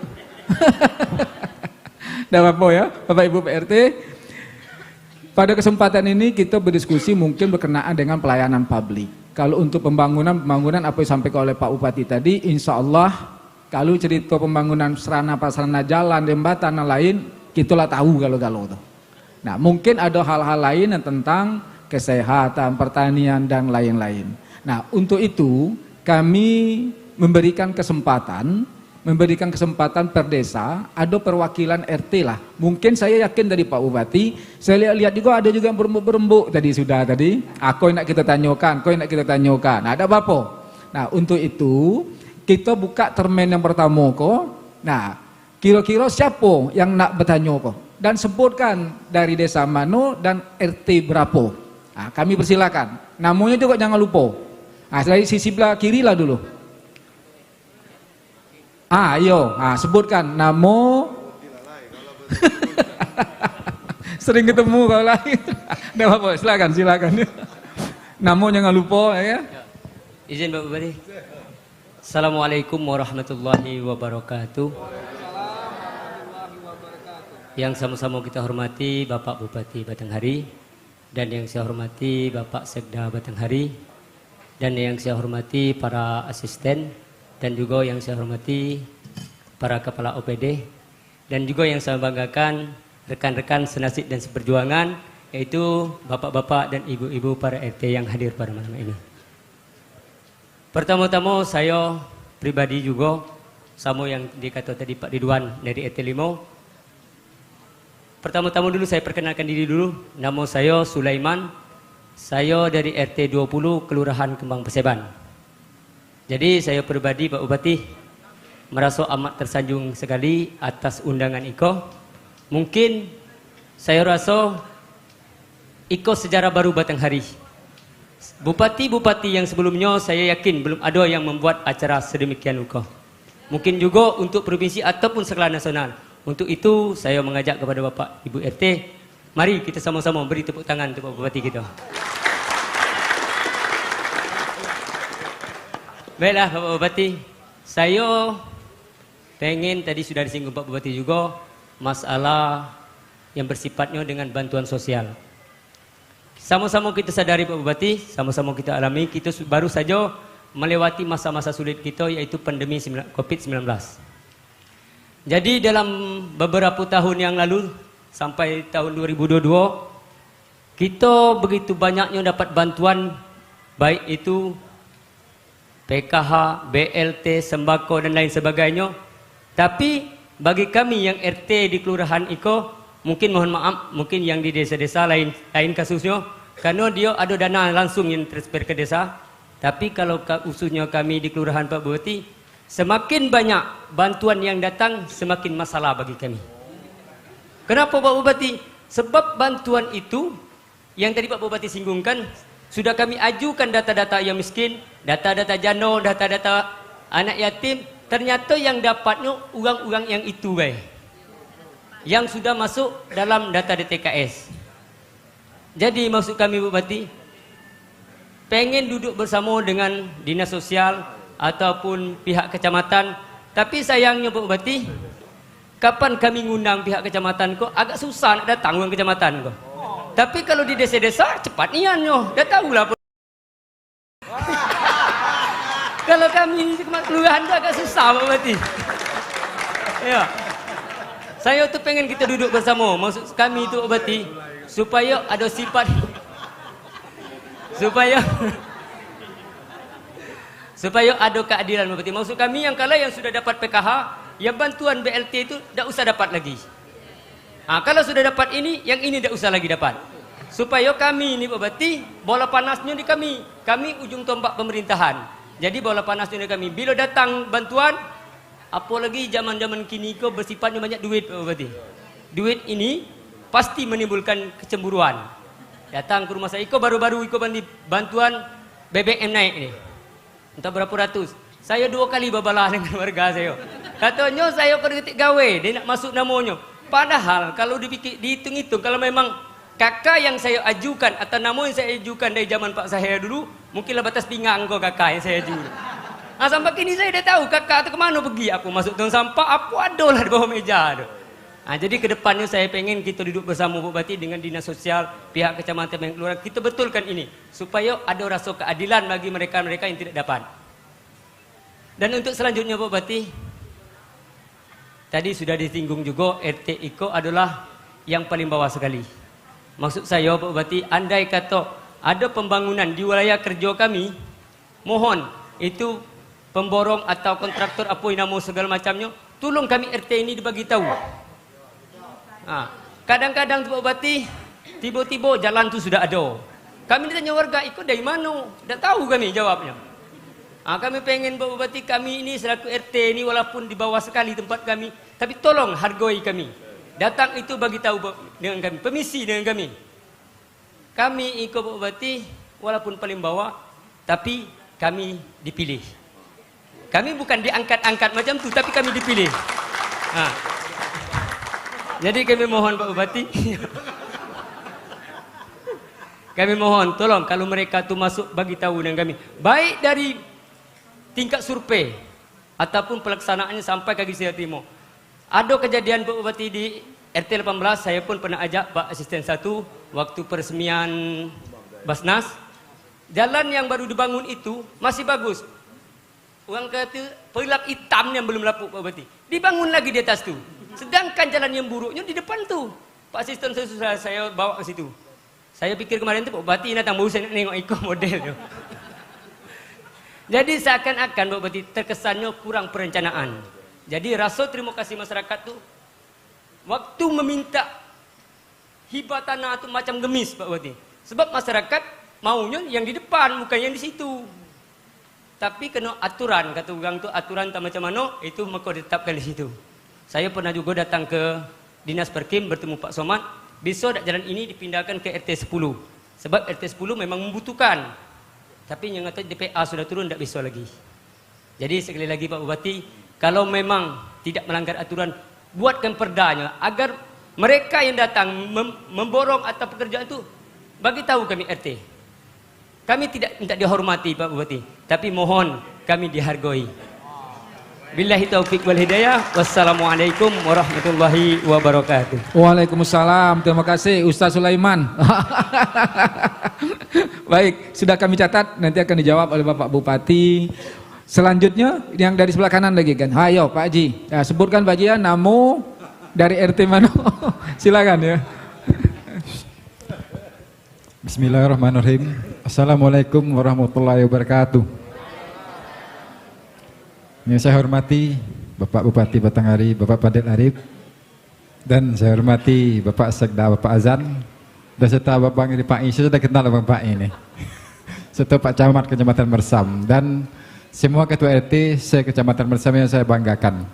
Dah apa ya, Bapak Ibu PRT? Pada kesempatan ini kita berdiskusi mungkin berkenaan dengan pelayanan publik. Kalau untuk pembangunan apa yang disampaikan oleh Pak Bupati tadi, insya Allah kalau cerita pembangunan sarana-prasarana jalan, jembatan dan lain, kita lah tahu galau-galau tuh. Nah, mungkin ada hal-hal lain yang tentang kesehatan, pertanian dan lain-lain. Nah, untuk itu kami memberikan kesempatan per desa, ada perwakilan RT lah. Mungkin saya yakin dari Pak Bupati, saya lihat juga ada juga yang berembuk-berembuk tadi sudah tadi. Aku yang nak kita tanyakan, Nah, ada apa? Nah, untuk itu kita buka termen yang pertama kok. Nah, kira-kira siapa yang nak bertanya kok? Dan sebutkan dari desa mana dan RT berapa. Nah, kami persilakan. Namanya juga jangan lupa. Nah, dari sisi belah kiri lah dulu. Ayo, sebutkan nama. Sering ketemu kalau lain. Tidak apa-apa, silakan. Nama jangan lupa ya. Izin Bapak Bupati. Assalamualaikum warahmatullahi wabarakatuh. Yang sama-sama kita hormati Bapak Bupati Batanghari, dan yang saya hormati Bapak Sekda Batanghari, dan yang saya hormati para asisten, dan juga yang saya hormati para kepala OPD, dan juga yang saya banggakan rekan-rekan senasib dan seperjuangan, yaitu bapak-bapak dan ibu-ibu para RT yang hadir pada malam ini. Pertama-tama saya pribadi juga sama yang dikata tadi Pak Ridwan dari RT 5. Pertama-tama dulu saya perkenalkan diri dulu. Nama saya Sulaiman. Saya dari RT 20 Kelurahan Kembang Perseban. Jadi saya pribadi Pak Bupati merasa amat tersanjung sekali atas undangan Iko. Mungkin saya rasa Iko sejarah baru Batanghari. Bupati-bupati yang sebelumnya saya yakin belum ada yang membuat acara sedemikian rupa. Mungkin juga untuk provinsi ataupun skala nasional. Untuk itu saya mengajak kepada Bapak Ibu RT, mari kita sama-sama beri tepuk tangan untuk Pak Bupati kita. Baiklah Bapak Bupati, saya pengen tadi sudah disinggung Pak Bupati juga masalah yang bersifatnya dengan bantuan sosial. Sama-sama kita sadari Pak Bupati, sama-sama kita alami, kita baru saja melewati masa-masa sulit kita yaitu pandemi COVID-19. Jadi dalam beberapa tahun yang lalu sampai tahun 2022 kita begitu banyaknya dapat bantuan baik itu PKH, BLT, sembako dan lain sebagainya. Tapi bagi kami yang RT di Kelurahan Iko, mungkin mohon maaf, mungkin yang di desa-desa lain kasusnya, karena dia ada dana langsung yang transfer ke desa. Tapi kalau khususnya kami di Kelurahan Pak Bupati, semakin banyak bantuan yang datang, semakin masalah bagi kami. Kenapa Pak Bupati? Sebab bantuan itu, yang tadi Pak Bupati singgungkan, sudah kami ajukan data-data yang miskin, data-data jano, data-data anak yatim, ternyata yang dapatnya uang-uang yang itu baik. Yang sudah masuk dalam data DTKS. Jadi maksud kami Bupati, pengen duduk bersama dengan dinas sosial ataupun pihak kecamatan, tapi sayangnya Pak Bupati, kapan kami ngundang pihak kecamatan kok agak susah nak datang ke kecamatan kok. Tapi kalau di desa-desa cepat niannya, dah tahulah. Kalau kami di kelurahan itu agak susah Pak Bupati. Ya. Saya tuh pengen kita duduk bersama, maksud kami itu Pak Bupati, supaya ada sifat supaya ada keadilan Bupati. Maksud kami yang kalau yang sudah dapat PKH, yang bantuan BLT itu tidak usah dapat lagi. Kalau sudah dapat ini, yang ini tidak usah lagi dapat. Supaya kami ini Bupati, bola panasnya di kami. Kami ujung tombak pemerintahan. Jadi bola panasnya di kami. Bila datang bantuan, apalagi zaman-zaman kini kok bersifatnya banyak duit Bupati. Duit ini pasti menimbulkan kecemburuan. Datang ke rumah saya, Iko baru-baru Iko bantuan BBM naik ini. Entah berapa ratus. Saya 2 kali babalah dengan warga saya. Katanya saya ketik gawe, dia nak masuk namanya. Padahal kalau dihitung-hitung, kalau memang kakak yang saya ajukan atau nama yang saya ajukan dari zaman Pak saya dulu, mungkinlah batas pinggang kau kakak yang saya ajukan. Sampai kini saya dah tahu kakak itu kemana pergi. Aku masuk tong sampah, aku adalah di bawah meja. Jadi ke depannya saya pengen kita duduk bersama Bupati dengan dinas sosial, pihak kecamatan dan kelurahan, kita betulkan ini supaya ada rasa keadilan bagi mereka-mereka yang tidak dapat. Dan untuk selanjutnya Bupati, tadi sudah disinggung juga RT Iko adalah yang paling bawah sekali. Maksud saya Bupati, andai kata ada pembangunan di wilayah kerja kami, mohon itu pemborong atau kontraktor apa yang nama segala macamnya, tolong kami RT ini dibagi tahu. Kadang-kadang Pak Bupati, tiba-tiba jalan tu sudah ada. Kami ditanya warga, ikut dari mana? Tak tahu kami jawabnya. Kami pengen Pak Bupati, kami ini selaku RT ini walaupun di bawah sekali tempat kami, tapi tolong hargai kami. Datang itu bagi tahu dengan kami, permisi dengan kami. Kami ikut Pak Bupati walaupun paling bawah, tapi kami dipilih. Kami bukan diangkat-angkat macam tu, tapi kami dipilih. Jadi kami mohon Pak Bupati, kami mohon tolong kalau mereka tu masuk bagi tahu dengan kami. Baik dari tingkat survei ataupun pelaksanaannya sampai ke Gisia Timur. Ada kejadian Pak Bupati di RT 18, saya pun pernah ajak Pak Asisten 1 waktu peresmian Basnas. Jalan yang baru dibangun itu masih bagus. Orang kata pelap hitam yang belum lapuk Pak Bupati. Dibangun lagi di atas tu. Sedangkan jalan yang buruknya di depan tu. Pak Asisten saya bawa ke situ. Saya pikir kemarin tu Pak Bupati datang baru saya nak tengok ikut model tu. Jadi seakan-akan Pak Bupati terkesannya kurang perencanaan. Jadi rasa terima kasih masyarakat tu waktu meminta hibah tanah tu macam gemis Pak Bupati. Sebab masyarakat maunya yang di depan bukan yang di situ. Tapi kena aturan, kata orang tu aturan tak macam mana, itu maka ditetapkan di situ. Saya pernah juga datang ke Dinas Perkim bertemu Pak Somad, besok jalan ini dipindahkan ke RT 10. Sebab RT 10 memang membutuhkan. Tapi yang kata DPA sudah turun, tak besok lagi. Jadi sekali lagi Pak Bupati, Kalau memang tidak melanggar aturan, buatkan perdanya agar mereka yang datang memborong atau pekerjaan itu bagi tahu kami RT. Kami tidak minta dihormati Pak Bupati, tapi mohon kami dihargai. Billahi taufiq wal hidayah. Wassalamualaikum warahmatullahi wabarakatuh. Waalaikumsalam. Terima kasih Ustaz Sulaiman. Baik, sudah kami catat, nanti akan dijawab oleh Bapak Bupati. Selanjutnya yang dari sebelah kanan lagi kan. Ayo Pak Haji, ya, sebutkan Pak Haji ya, namo dari RT mana. Silakan ya. Bismillahirrahmanirrahim. Assalamualaikum warahmatullahi wabarakatuh. Yang saya hormati Bapak Bupati Batanghari, Bapak Fadil Arif, dan saya hormati Bapak Sekda, Bapak Azan, dan serta Bapak ini Pak Isu, sudah kenal Bapak ini, serta Pak Camat Kecamatan Mersam, dan semua ketua RT se-Kecamatan Mersam yang saya banggakan.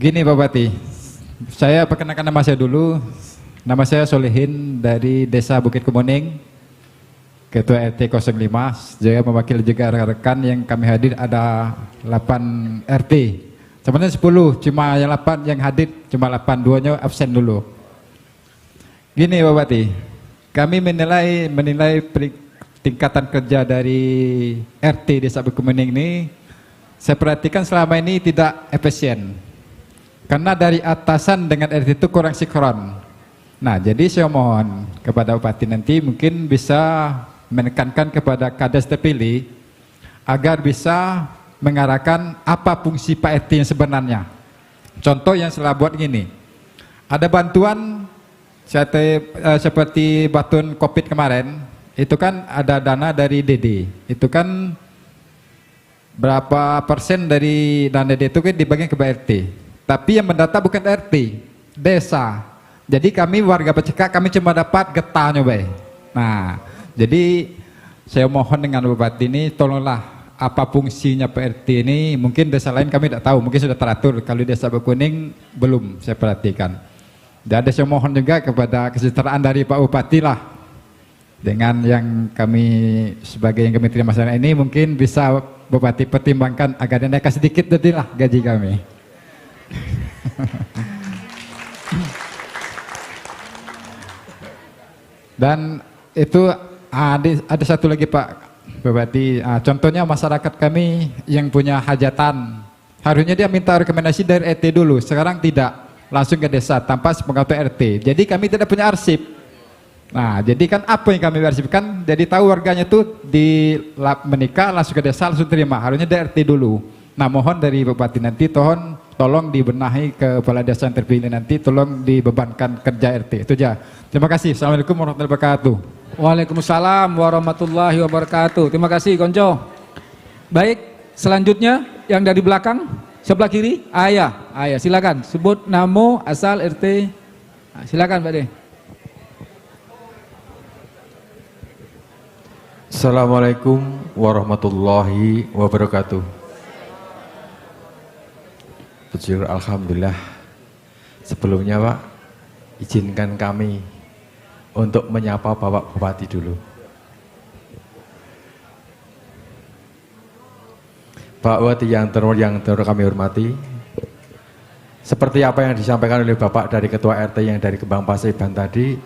Gini Bapak Bupati, saya perkenalkan nama saya dulu. Nama saya Solihin dari Desa Bukit Kemuning, Ketua RT 05. Saya mewakili juga rekan-rekan yang kami hadir ada 8 RT. Sebenarnya 10, cuma yang 8 yang hadir cuma 8, 2-nya absen dulu. Gini Bapak Bupati, kami menilai tingkatan kerja dari RT Desa Bukit Kemuning ini, saya perhatikan selama ini tidak efisien. Karena dari atasan dengan RT itu kurang sinkron. Nah, jadi saya mohon kepada Bupati nanti mungkin bisa menekankan kepada kades terpilih agar bisa mengarahkan apa fungsi Pak RT yang sebenarnya. Contoh yang saya buat gini, ada bantuan seperti bantuan COVID kemarin, itu kan ada dana dari DD, itu kan berapa persen dari dana DD itu kan dibagikan ke RT, tapi yang mendata bukan RT, desa. Jadi kami warga Pecekak kami cuma dapat getahnya, Bay. Nah, jadi saya mohon dengan Bupati ini tolonglah apa fungsinya PRT ini, mungkin desa lain kami tidak tahu, mungkin sudah teratur, kalau desa Bekuning belum saya perhatikan. Dan saya mohon juga kepada kesejahteraan dari Pak Bupati lah, dengan yang kami sebagai yang kami terima masalah ini mungkin bisa Bupati pertimbangkan agar naikkan sedikit tadi lah gaji kami. Dan itu ada satu lagi Pak Bupati, contohnya masyarakat kami yang punya hajatan, harusnya dia minta rekomendasi dari RT dulu, sekarang tidak, langsung ke desa tanpa sepengetahuan RT. Jadi kami tidak punya arsip. Nah, jadi kan apa yang kami arsipkan, jadi tahu warganya tuh di menikah langsung ke desa langsung terima, harusnya dari RT dulu. Nah, mohon dari Bupati nanti tolong dibenahi ke kepala desa yang terpilih nanti, tolong dibebankan kerja RT. Itu aja. Terima kasih. Assalamualaikum warahmatullahi wabarakatuh. Waalaikumsalam warahmatullahi wabarakatuh. Terima kasih Konco. Baik, selanjutnya yang dari belakang sebelah kiri, Ayah, silakan sebut nama, asal, RT. Silakan Pak De. Assalamualaikum warahmatullahi wabarakatuh. Puji alhamdulillah. Sebelumnya Pak, izinkan kami untuk menyapa Bapak Bupati dulu. Pak Bupati yang kami hormati, seperti apa yang disampaikan oleh Bapak dari Ketua RT yang dari Kembang Paseban tadi,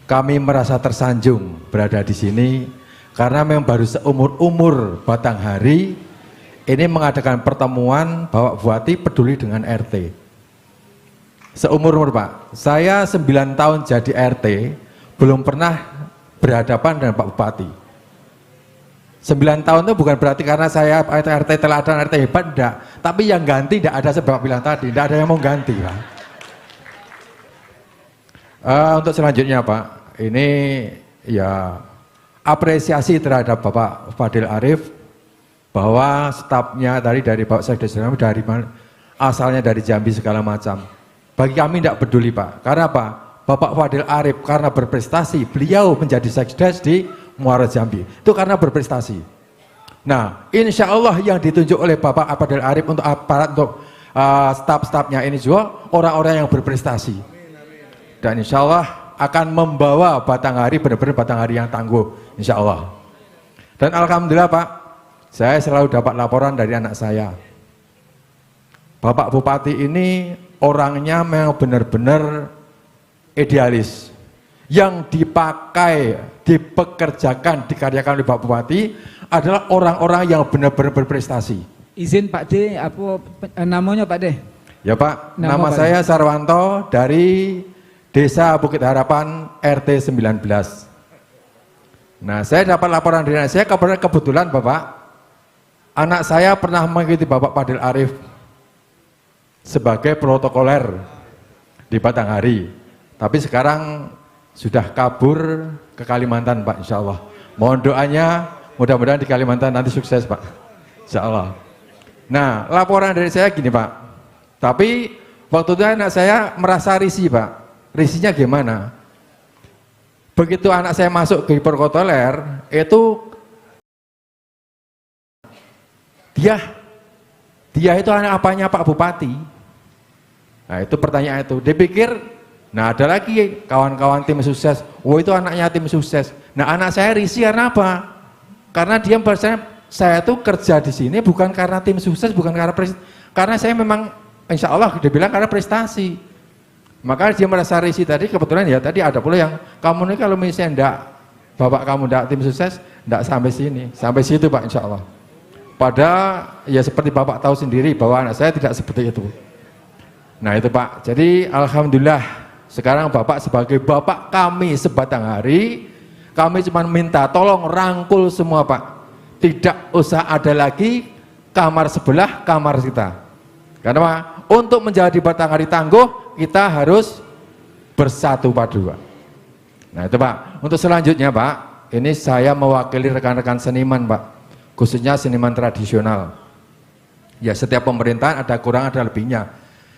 kami merasa tersanjung berada di sini karena memang baru seumur-umur Batanghari ini mengadakan pertemuan Bapak Bupati peduli dengan RT. Seumur-umur Pak, saya 9 tahun jadi RT, belum pernah berhadapan dengan Pak Bupati. 9 tahun itu bukan berarti karena saya RT teladan, RT hebat, enggak. Tapi yang ganti enggak ada sebab bilang tadi, enggak ada yang mau ganti Pak. Untuk selanjutnya Pak, ini ya apresiasi terhadap Bapak Fadil Arif, bahwa stafnya tadi dari Bapak Sekdes dari asalnya dari Jambi segala macam. Bagi kami tidak peduli Pak, karena apa? Bapak Fadil Arif karena berprestasi, beliau menjadi Sekdes di Muara Jambi, itu karena berprestasi. Nah, insya Allah yang ditunjuk oleh Bapak Fadil Arif untuk aparat, untuk staf-stafnya ini juga orang-orang yang berprestasi. Dan insya Allah akan membawa Batanghari benar-benar Batanghari yang tangguh, insya Allah. Dan alhamdulillah Pak, saya selalu dapat laporan dari anak saya. Bapak Bupati ini orangnya memang benar-benar idealis. Yang dipakai, dipekerjakan, dikaryakan oleh Bapak Bupati adalah orang-orang yang benar-benar berprestasi. Izin Pak D, apa namanya Pak D? Ya Pak, nama saya Sarwanto dari Desa Bukit Harapan RT 19. Nah, saya dapat laporan dari anak saya, kebetulan Bapak, anak saya pernah mengikuti Bapak Fadil Arif sebagai protokoler di Batanghari. Tapi sekarang sudah kabur ke Kalimantan Pak, insya Allah. Mohon doanya, mudah-mudahan di Kalimantan nanti sukses Pak, insya Allah. Nah, laporan dari saya gini Pak, tapi waktu itu anak saya merasa risih Pak. Risihnya gimana? Begitu anak saya masuk ke protokoler, itu dia itu anak apanya Pak Bupati? Nah itu pertanyaan itu, dia pikir, nah ada lagi kawan-kawan tim sukses, oh itu anaknya tim sukses. Nah anak saya risih karena apa? Karena dia berasanya, saya tuh kerja di sini bukan karena tim sukses, bukan karena saya memang insya Allah dia bilang karena prestasi. Maka dia merasa risih tadi, kebetulan ya tadi ada pula yang, kamu ini kalau misalnya enggak, bapak kamu enggak tim sukses, enggak sampai sini, sampai situ Pak insya Allah. Padahal ya seperti bapak tahu sendiri bahwa anak saya tidak seperti itu. Nah itu Pak, jadi alhamdulillah sekarang Bapak sebagai Bapak kami sebatanghari, kami cuma minta tolong rangkul semua Pak. Tidak usah ada lagi kamar sebelah, kamar kita. Karena Pak, untuk menjadi Batanghari tangguh, kita harus bersatu padu Pak. Nah itu Pak, untuk selanjutnya Pak, ini saya mewakili rekan-rekan seniman Pak, khususnya seniman tradisional. Ya setiap pemerintahan ada kurang ada lebihnya.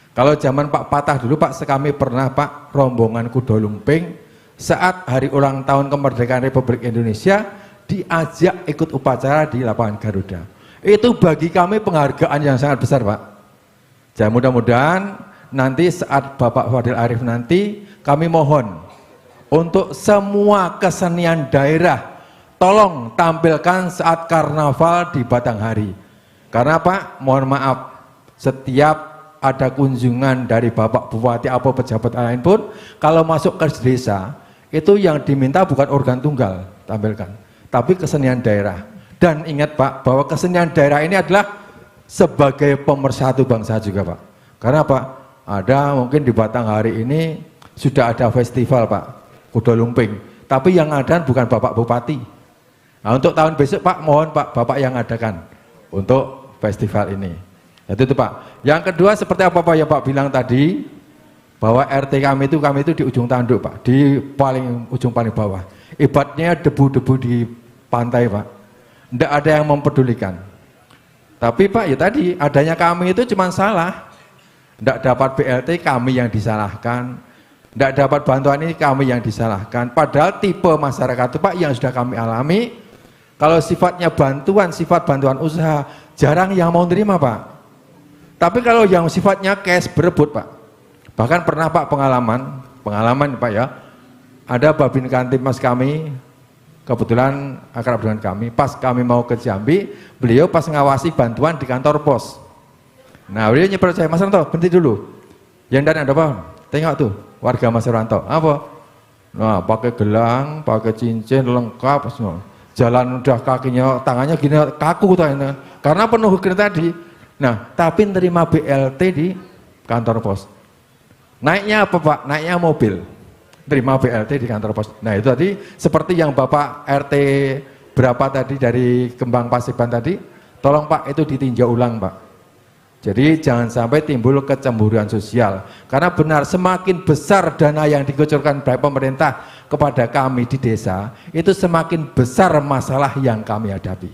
Kalau zaman Pak Patah dulu Pak, kami pernah Pak rombongan Kuda Lumping saat hari ulang tahun kemerdekaan Republik Indonesia diajak ikut upacara di lapangan Garuda. Itu bagi kami penghargaan yang sangat besar Pak. Jadi mudah-mudahan nanti saat Bapak Fadil Arif nanti kami mohon untuk semua kesenian daerah tolong tampilkan saat karnaval di Batanghari. Karena Pak, mohon maaf, setiap ada kunjungan dari Bapak Bupati atau pejabat lain pun, kalau masuk ke desa, itu yang diminta bukan organ tunggal tampilkan, tapi kesenian daerah. Dan ingat Pak, bahwa kesenian daerah ini adalah sebagai pemersatu bangsa juga Pak. Karena Pak, ada mungkin di Batanghari ini sudah ada festival Pak, Kuda Lumping, tapi yang ada bukan Bapak Bupati. Nah untuk tahun besok Pak, mohon Pak, Bapak yang adakan untuk festival ini. Itu Pak. Yang kedua seperti apa Pak ya Pak bilang tadi, bahwa RT kami itu di ujung tanduk Pak, di ujung paling bawah. Ibaratnya debu-debu di pantai Pak. Tidak ada yang mempedulikan. Tapi Pak ya tadi adanya kami itu cuma salah. Tidak dapat BLT kami yang disalahkan. Tidak dapat bantuan ini kami yang disalahkan. Padahal tipe masyarakat itu Pak yang sudah kami alami, kalau sifatnya bantuan, sifat bantuan usaha, jarang yang mau terima Pak. Tapi kalau yang sifatnya cash berebut Pak, bahkan pernah Pak pengalaman Pak ya, ada Babin Kantipmas kami, kebetulan akrab dengan kami, pas kami mau ke Jambi, beliau pas ngawasi bantuan di kantor pos. Nah beliau nyepet saya, Mas Ranto berhenti dulu, yang dan ada apa? Tengok tuh warga Mas Ranto, apa? Nah pakai gelang, pakai cincin lengkap, semua. Jalan udah kakinya, tangannya gini kaku tanya, karena penuh gini tadi. Nah, tapi terima BLT di kantor pos. Naiknya apa Pak? Naiknya mobil. Terima BLT di kantor pos. Nah itu tadi seperti yang Bapak RT berapa tadi dari Kembang Paseban tadi, tolong Pak itu ditinjau ulang Pak. Jadi jangan sampai timbul kecemburuan sosial. Karena benar semakin besar dana yang dikucurkan oleh pemerintah kepada kami di desa, itu semakin besar masalah yang kami hadapi.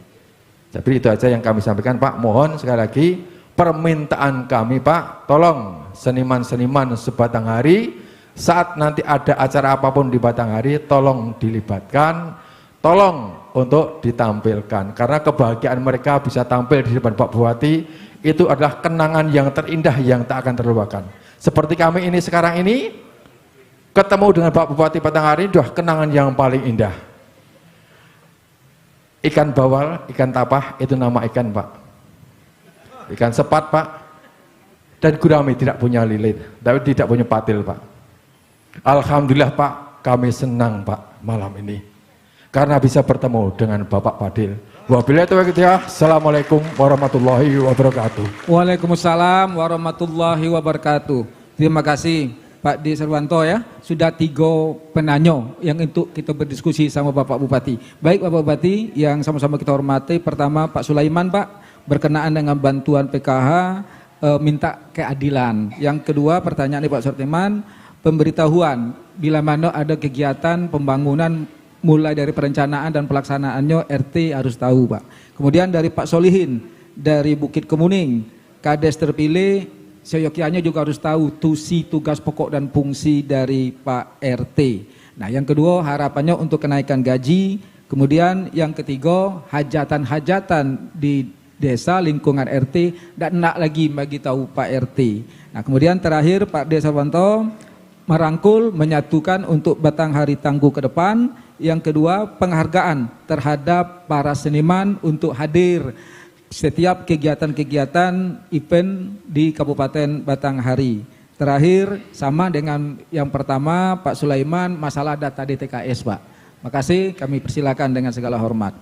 Jadi itu aja yang kami sampaikan Pak. Mohon sekali lagi permintaan kami Pak, tolong seniman-seniman sebatanghari saat nanti ada acara apapun di Batanghari tolong dilibatkan, tolong untuk ditampilkan, karena kebahagiaan mereka bisa tampil di depan Pak Bupati itu adalah kenangan yang terindah yang tak akan terlupakan. Seperti kami ini sekarang ini ketemu dengan Pak Bupati Batanghari, itu kenangan yang paling indah. Ikan bawal, ikan tapah itu nama ikan Pak. Ikan sepat Pak. Dan gurami tidak punya lilin, tapi tidak punya patil Pak. Alhamdulillah Pak, kami senang Pak malam ini. Karena bisa bertemu dengan Bapak Fadil. Wabillahi taufiq hidayah. Assalamualaikum warahmatullahi wabarakatuh. Waalaikumsalam warahmatullahi wabarakatuh. Terima kasih Pak D. Serwanto ya, sudah 3 penanya yang untuk kita berdiskusi sama Bapak Bupati. Baik Bapak Bupati yang sama-sama kita hormati, pertama Pak Sulaiman Pak, berkenaan dengan bantuan PKH minta keadilan. Yang kedua pertanyaan dari Pak Sortiman, pemberitahuan bila mana ada kegiatan pembangunan mulai dari perencanaan dan pelaksanaannya RT harus tahu Pak. Kemudian dari Pak Solihin dari Bukit Kemuning, Kades terpilih seyogyanya juga harus tahu tugas pokok dan fungsi dari Pak RT. Nah yang kedua harapannya untuk kenaikan gaji. Kemudian yang ketiga hajatan-hajatan di desa lingkungan RT dan nak lagi bagi tahu Pak RT. Nah kemudian terakhir Pak D. Sarwanto merangkul menyatukan untuk Batang Hari Tangguh ke depan. Yang kedua penghargaan terhadap para seniman untuk hadir setiap kegiatan-kegiatan event di Kabupaten Batanghari. Terakhir sama dengan yang pertama Pak Sulaiman masalah data DTKS Pak. Makasih, kami persilakan dengan segala hormat.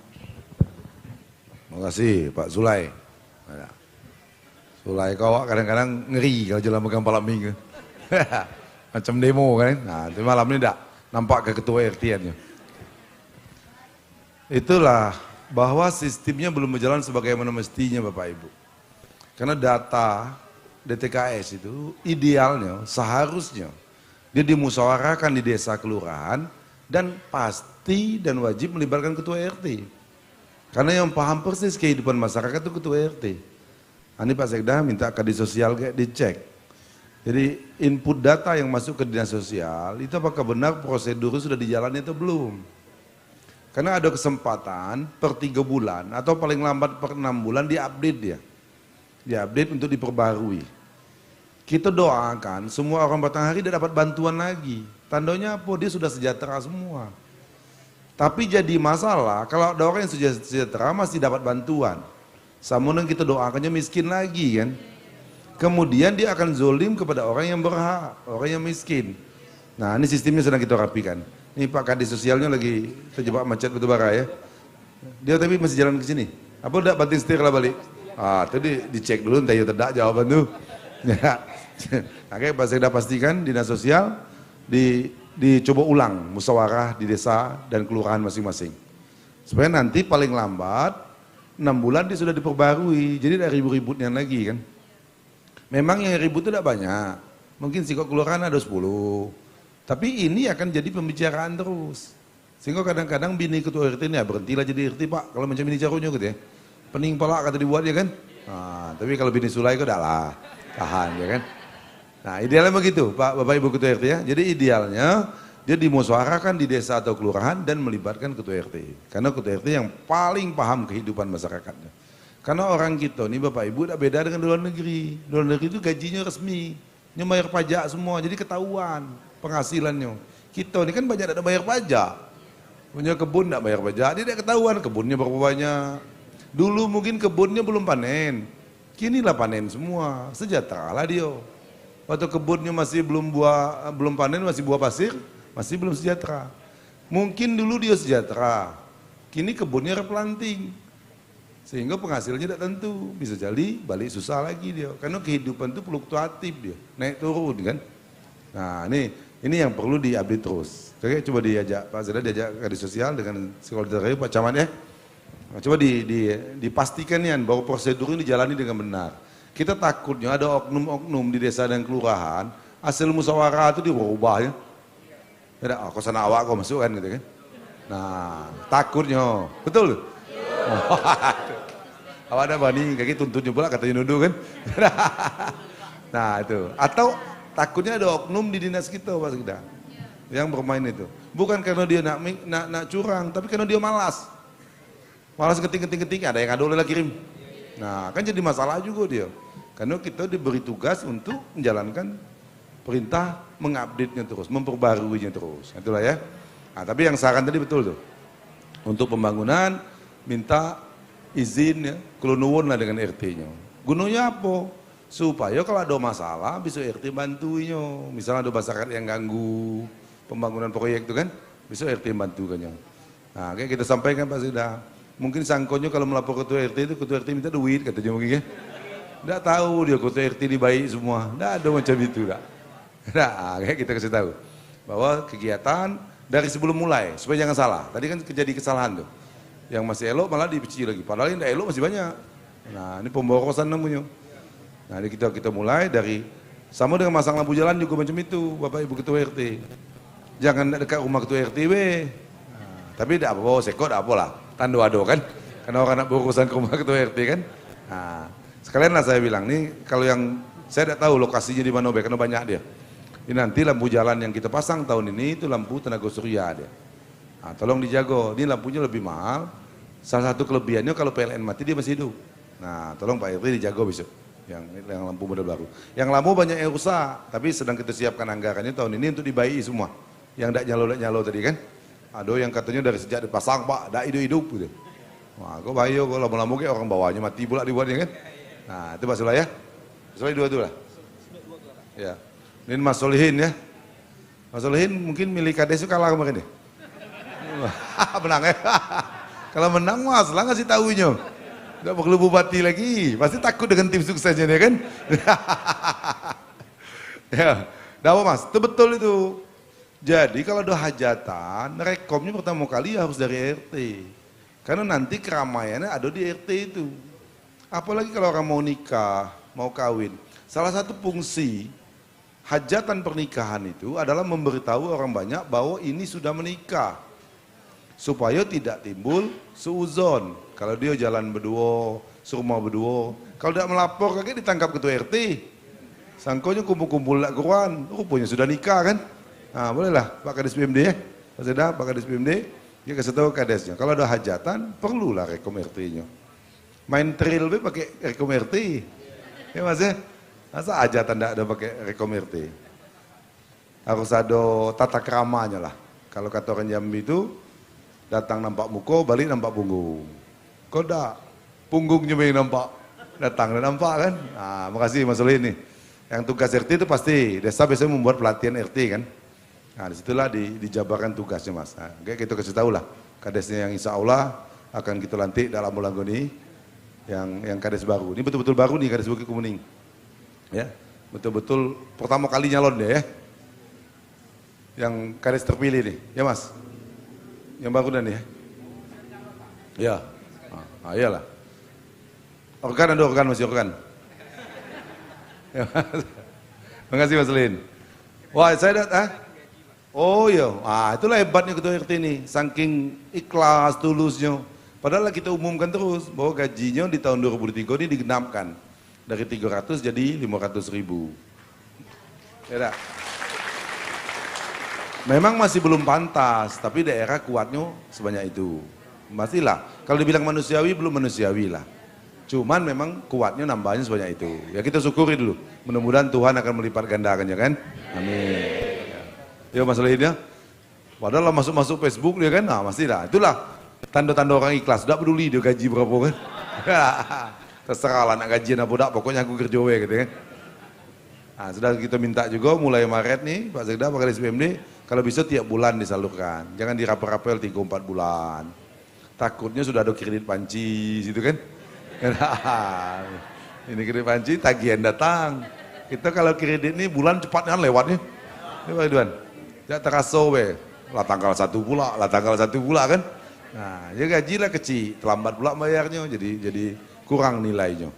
Terima kasih Pak Sulai. Sulai kau kadang-kadang ngeri kalau jalan pegang malam minggu. Macam demo kan. Nah itu malam ini enggak nampak ke ketua RT-nya. Itulah bahwa sistemnya belum berjalan sebagaimana mestinya Bapak Ibu. Karena data DTKS itu idealnya, seharusnya dia dimusyawarahkan di desa kelurahan dan pasti dan wajib melibatkan ketua RT. Karena yang paham persis kehidupan masyarakat itu ketua RT. Ini Pak Sekda minta Kadis Sosial kayak dicek. Jadi input data yang masuk ke dinas sosial itu apakah benar prosedur sudah dijalani atau belum. Karena ada kesempatan per 3 bulan atau paling lambat per 6 bulan diupdate dia. Diupdate untuk diperbarui. Kita doakan semua orang Batanghari dia dapat bantuan lagi. Tandanya apa? Dia sudah sejahtera semua. Tapi jadi masalah kalau ada orang yang sudah sejahtera masih dapat bantuan. Sama yang kita doakannya miskin lagi kan. Kemudian dia akan zolim kepada orang yang berhak, orang yang miskin. Nah ini sistemnya sedang kita rapikan. Ini Pak Kadis Sosialnya lagi terjebak macet batubara ya. Dia tapi masih jalan ke sini. Apa udah banting setir lah balik? Ah, tadi dicek dulu entah ya tidak jawaban tuh. Ya. Oke, Pak Sekda pastikan dinas sosial dicoba ulang musyawarah di desa dan kelurahan masing-masing. Supaya nanti paling lambat 6 bulan dia sudah diperbarui. Jadi ada ribut-ributnya lagi kan. Memang yang ribut itu tidak banyak. Mungkin sikap kelurahan ada 10. Tapi ini akan jadi pembicaraan terus. Sehingga kadang-kadang bini ketua RT ini ya berhentilah jadi RT Pak. Kalau macam ini caranya gitu ya. Pening pala kata dibuat ya kan. Nah, tapi kalau bini Sulai kok lah tahan ya kan. Nah idealnya begitu Pak Bapak Ibu ketua RT ya. Jadi idealnya dia dimusyawarahkan di desa atau kelurahan dan melibatkan ketua RT. Karena ketua RT yang paling paham kehidupan masyarakatnya. Karena orang kita nih Bapak Ibu tidak beda dengan di luar negeri. Di luar negeri itu gajinya resmi. Dia bayar pajak semua jadi ketahuan penghasilannya. Kita ini kan banyak tidak bayar pajak. Punya kebun tidak bayar pajak, dia tidak ketahuan kebunnya berapa banyak. Dulu mungkin kebunnya belum panen, kini lah panen semua, sejahtera lah dia. Waktu kebunnya masih belum panen, masih buah pasir, masih belum sejahtera. Mungkin dulu dia sejahtera, kini kebunnya replanting. Sehingga penghasilnya tidak tentu, bisa jadi balik susah lagi dia. Karena kehidupan itu fluktuatif dia, naik turun kan. Nah ini yang perlu diupdate terus. Oke, coba diajak Pak Zeda, diajak Kadis Sosial dengan sekretariat Pak Camat ya. Nah, coba dipastikan ya bahwa prosedur ini dijalani dengan benar. Kita takutnya ada oknum-oknum di desa dan kelurahan, hasil musyawarah itu diubah ya. Ada kok sana awak kok masuk kan gitu kan. Nah, takutnya. Betul? Awak ada bani kaki tuntutnya pula katanya nuduh kan. Nah, itu. Atau takutnya ada oknum di dinas kita Pak Sekda yang bermain itu. Bukan karena dia nak curang, tapi karena dia malas. Malas ketik, ada yang ada lah kirim. Nah, kan jadi masalah juga dia. Karena kita diberi tugas untuk menjalankan perintah mengupdate-nya terus, memperbaruinya terus. Itulah ya. Nah, tapi yang saran tadi betul tuh. Untuk pembangunan minta izin ya, kulo nuwun lah dengan RT-nya. Gunanya apa? Supaya kalau ada masalah bisa RT bantunya. Misalnya ada masyarakat yang ganggu pembangunan proyek itu kan, bisa RT bantu kan. Nah, kayak kita sampaikan Pak Sekda. Mungkin sangkonya kalau melapor ketua RT itu ketua RT minta duit katanya mungkin kan. Nggak tahu dia ketua RT ini baik semua. Nggak ada macam itu dah. Nah, kayak kita kasih tahu bahwa kegiatan dari sebelum mulai supaya jangan salah. Tadi kan terjadi kesalahan tuh. Yang masih elok malah dibenci lagi. Padahal yang tidak elok masih banyak. Nah, ini pemborosan namanya. Nah, ini kita mulai dari sama dengan masang lampu jalan juga macam itu, Bapak Ibu Ketua RT. Jangan dekat rumah Ketua RT we. Nah, tapi tidak apa-apa, sekot tidak apa lah. Tando-ado kan. Karena orang nak berurusan ke rumah Ketua RT kan. Nah, sekalian lah saya bilang nih kalau yang saya tidak tahu lokasinya di mana karena banyak dia. Ini nanti lampu jalan yang kita pasang tahun ini itu lampu tenaga surya dia. Nah, tolong dijago. Ini lampunya lebih mahal. Salah satu kelebihannya kalau PLN mati dia masih hidup. Nah, tolong Pak RT dijago besok. Yang lampu model baru. Yang lampu banyak yang rusak, tapi sedang kita siapkan anggarannya tahun ini untuk dibaiki semua. Yang tidak nyalo tadi kan. Ada yang katanya dari sejak dipasang Pak, tidak hidup gitu. Wah, kok bahaya kok lama-lama kayak orang bawahnya mati pula dibuatnya kan. Nah, itu Pak Sulah ya. Sulah dua lah. Ya. Ini Mas Solihin ya. Mas Solihin mungkin milik Kades itu kalah kemarin deh. Menang ya. Kalau menang Mas, lah ngasih tahunya. Nggak perlu bupati lagi, pasti takut dengan tim suksesnya ya kan? Ya, apa Mas, itu betul itu. Jadi kalau ada hajatan, rekomnya pertama kali harus dari RT. Karena nanti keramaiannya ada di RT itu. Apalagi kalau orang mau nikah, mau kawin. Salah satu fungsi hajatan pernikahan itu adalah memberitahu orang banyak bahwa ini sudah menikah. Supaya tidak timbul suuzon. Kalau dia jalan berdua, serumah berdua. Kalau tidak melapor kakek ditangkap ketua RT. Sangkonya kumpul-kumpul nak keruan. Rupanya sudah nikah kan. Nah bolehlah Pak Kades PMD ya. Pak Seda, Pak Kades PMD. Dia kasih tahu kadesnya. Kalau ada hajatan, perlulah rekom RT-nya. Main trail be pakai rekom RT. Ya Mas ya. Masa hajatan tidak ada pakai rekom RT. Harus ada tata keramanya lah. Kalau kata orang Jambi itu, datang nampak muka, balik nampak punggung. Kok tak? Punggungnya yang nampak. Datang dan nampak kan? Nah, makasih Mas Solihin nih. Yang tugas RT itu pasti, desa biasanya membuat pelatihan RT kan? Nah, disitulah dijabarkan tugasnya Mas. Nah, oke, kita kasih tahu lah. Kadesnya yang insya Allah akan kita lantik dalam bulan ini. Yang kades baru. Ini betul-betul baru nih Kades Bukit Kemuning. Ya, betul-betul pertama kali nyalon dia ya. Yang kades terpilih nih, ya Mas? Yang baru dan ya? Ya, iyalah. Organ ada organ masih organ. Ya, terima kasih Mas Lin. Wah, saya datang. Oh iya, itulah hebatnya ketua RT ini. Saking ikhlas, tulusnya. Padahal kita umumkan terus bahwa gajinya di tahun 2003 ini digenapkan. Dari 300 jadi 500.000. Ya tak? Memang masih belum pantas, tapi daerah kuatnya sebanyak itu. Pastilah, kalau dibilang manusiawi, belum manusiawi lah. Cuman memang kuatnya nambahnya sebanyak itu. Ya kita syukuri dulu. Mudah-mudahan Tuhan akan melipat gandakannya kan. Amin. Ya Mas Solihin ya. Padahal masuk-masuk Facebook dia kan, nah pastilah. Itulah tanda-tanda orang ikhlas. Tidak peduli dia gaji berapa kan. Terserah lah nak gajian apa tak, pokoknya aku kerja we gitu kan. Nah, sudah kita minta juga mulai Maret nih Pak Sekda, Pak Kades PMD, kalau bisa tiap bulan disalurkan. Jangan dirapel-rapel 3-4 bulan. Takutnya sudah ada kredit panci situ kan. Ini kredit panci, tagihan datang. Kita kalau kredit ini bulan cepat kan lewatnya. Ini Pak Ridwan. Tidak terasa we. Lah tanggal 1 pula, lah tanggal 1 pula kan. Nah, ya gaji lah kecil, terlambat pula bayarnya jadi kurang nilainya.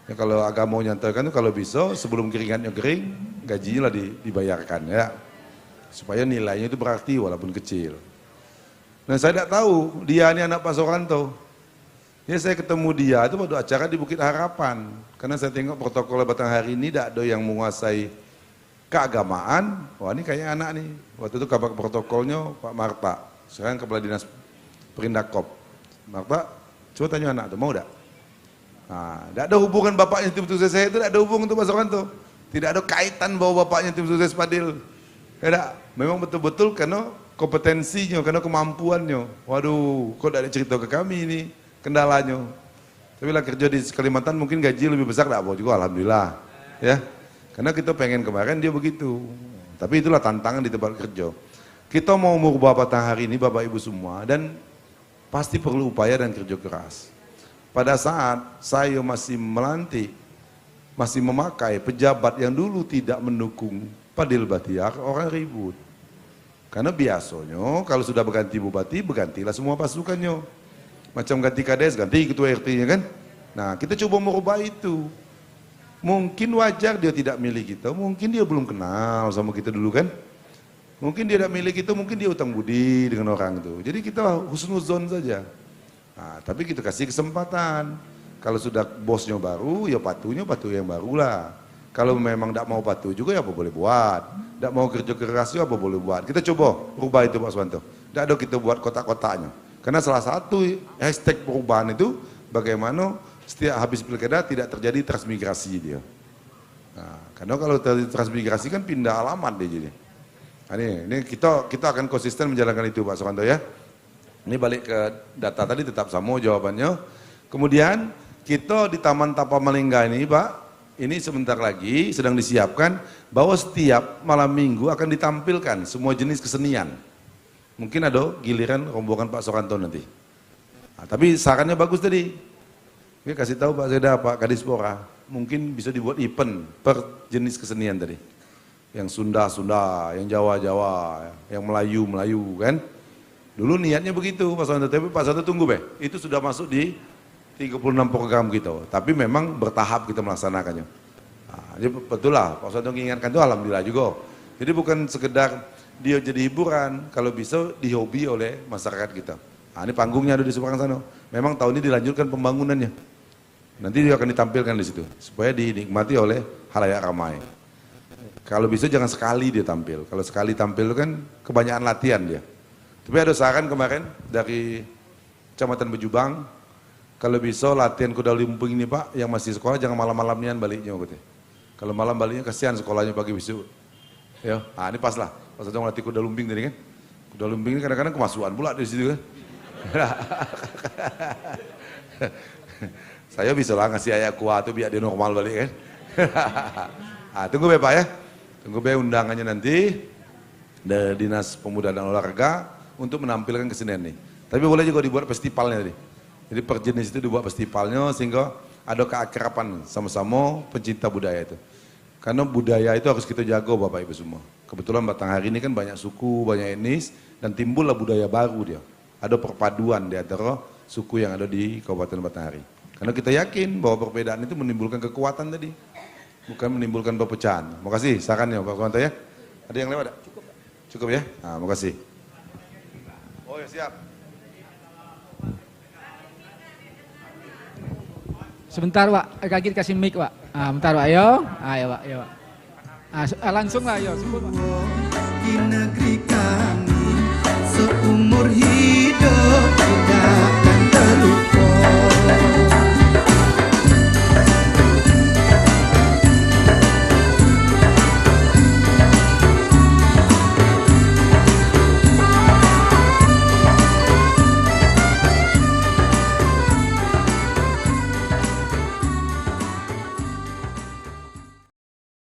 Ya, kalau agama nyatakan kalau bisa sebelum keringatnya kering, gajinya lah dibayarkan ya. Supaya nilainya itu berarti walaupun kecil. Nah saya tidak tahu, dia ini anak Pak Soeharto. Ya saya ketemu dia itu waktu acara di Bukit Harapan. Karena saya tengok protokol Batanghari ini tidak ada yang menguasai keagamaan. Wah ini kayaknya anak nih. Waktu itu kabar protokolnya Pak Marta. Sekarang Kepala Dinas Perindakop. Marta, coba tanya anak itu, mau tidak? Nah, tidak ada hubungan bapaknya tim sukses saya itu, tidak ada hubungan untuk Pak Soeharto. Tidak ada kaitan bahwa bapaknya tim sukses Fadil. Tidak, memang betul-betul karena kompetensinya, karena kemampuannya. Waduh, kok tidak cerita ke kami ini kendalanya. Tapi lah kerja di Kalimantan mungkin gaji lebih besar, tidak juga alhamdulillah. Ya, karena kita pengen kemarin dia begitu. Tapi itulah tantangan di tempat kerja. Kita mau merubah Batanghari ini Bapak Ibu semua, dan pasti perlu upaya dan kerja keras. Pada saat saya masih melantik, masih memakai pejabat yang dulu tidak mendukung Padil Batiar, orang ribut. Karena biasanya kalau sudah berganti bupati, bergantilah semua pasukannya. Macam ganti kades, ganti ketua RT-nya kan. Nah, kita coba merubah itu. Mungkin wajar dia tidak milih kita, mungkin dia belum kenal sama kita dulu kan. Mungkin dia tidak milih kita, mungkin dia utang budi dengan orang itu. Jadi kita husnuzon saja. Nah, tapi kita kasih kesempatan. Kalau sudah bosnya baru, ya patuh yang barulah. Kalau memang tidak mau patuh juga ya apa boleh buat. Tidak mau kerja keras ya apa boleh buat. Kita coba rubah itu Pak Suwanto. Tidak ada kita buat kotak-kotaknya. Karena salah satu hashtag perubahan itu bagaimana setiap habis pilkada tidak terjadi transmigrasi dia. Nah, karena kalau terjadi transmigrasi kan pindah alamat dia jadi. Nah, ini kita akan konsisten menjalankan itu Pak Suwanto ya. Ini balik ke data tadi tetap sama jawabannya. Kemudian kita di Taman Tapamalingga ini Pak, ini sebentar lagi sedang disiapkan bahwa setiap malam minggu akan ditampilkan semua jenis kesenian. Mungkin ada giliran rombongan Pak Suwanto nanti. Nah, tapi sarannya bagus tadi. Ini kasih tahu Pak Sekda, Pak Kadispora, mungkin bisa dibuat event per jenis kesenian tadi. Yang Sunda, yang Jawa, yang Melayu kan. Dulu niatnya begitu Pak Suwanto, tapi Pak Suwanto tunggu itu sudah masuk di 36 program kita. Tapi memang bertahap kita melaksanakannya. Nah, jadi betul lah, Pak Suwanto mengingatkan itu alhamdulillah juga. Jadi bukan sekedar dia jadi hiburan, kalau bisa dihobi oleh masyarakat kita. Nah, ini panggungnya ada di seberang sana. Memang tahun ini dilanjutkan pembangunannya. Nanti dia akan ditampilkan di situ, supaya dinikmati oleh halayak ramai. Kalau bisa jangan sekali dia tampil. Kalau sekali tampil kan kebanyakan latihan dia. Tapi ada saran kemarin dari Kecamatan Bejubang, kalau bisa latihan kuda lumping ini Pak, yang masih sekolah jangan malam-malamnya baliknya. Gitu. Kalau malam baliknya kasihan sekolahnya pagi besok. Ya, nah ini pas lah. Pas saya melatih kuda lumping tadi kan. Kuda lumping ini kadang-kadang kemasukan pula di situ kan. Saya bisa lah ngasih ayak kuah itu biar dia normal balik kan. Nah, tunggu Pak ya. Tunggu undangannya nanti dari Dinas Pemuda dan Olahraga untuk menampilkan kesenian nih. Tapi boleh juga dibuat festivalnya tadi. Jadi per jenis itu dibuat festivalnya sehingga ada keakraban sama-sama pencinta budaya itu. Karena budaya itu harus kita jaga Bapak Ibu semua. Kebetulan Batanghari ini kan banyak suku, banyak etnis, dan timbullah budaya baru dia. Ada perpaduan di antara suku yang ada di Kabupaten Batanghari. Karena kita yakin bahwa perbedaan itu menimbulkan kekuatan tadi, bukan menimbulkan perpecahan. Makasih sarannya Pak Suwanto ya. Ada yang lewat? Cukup ya? Nah, makasih. Oh ya siap. Sebentar Pak, kaki dikasih mic Pak. Ah, bentar Pak, ayo. Ayo Pak, ayo Pak. Ah, langsung lah, ayo. Sebut Pak. Di negeri kami seumur hidup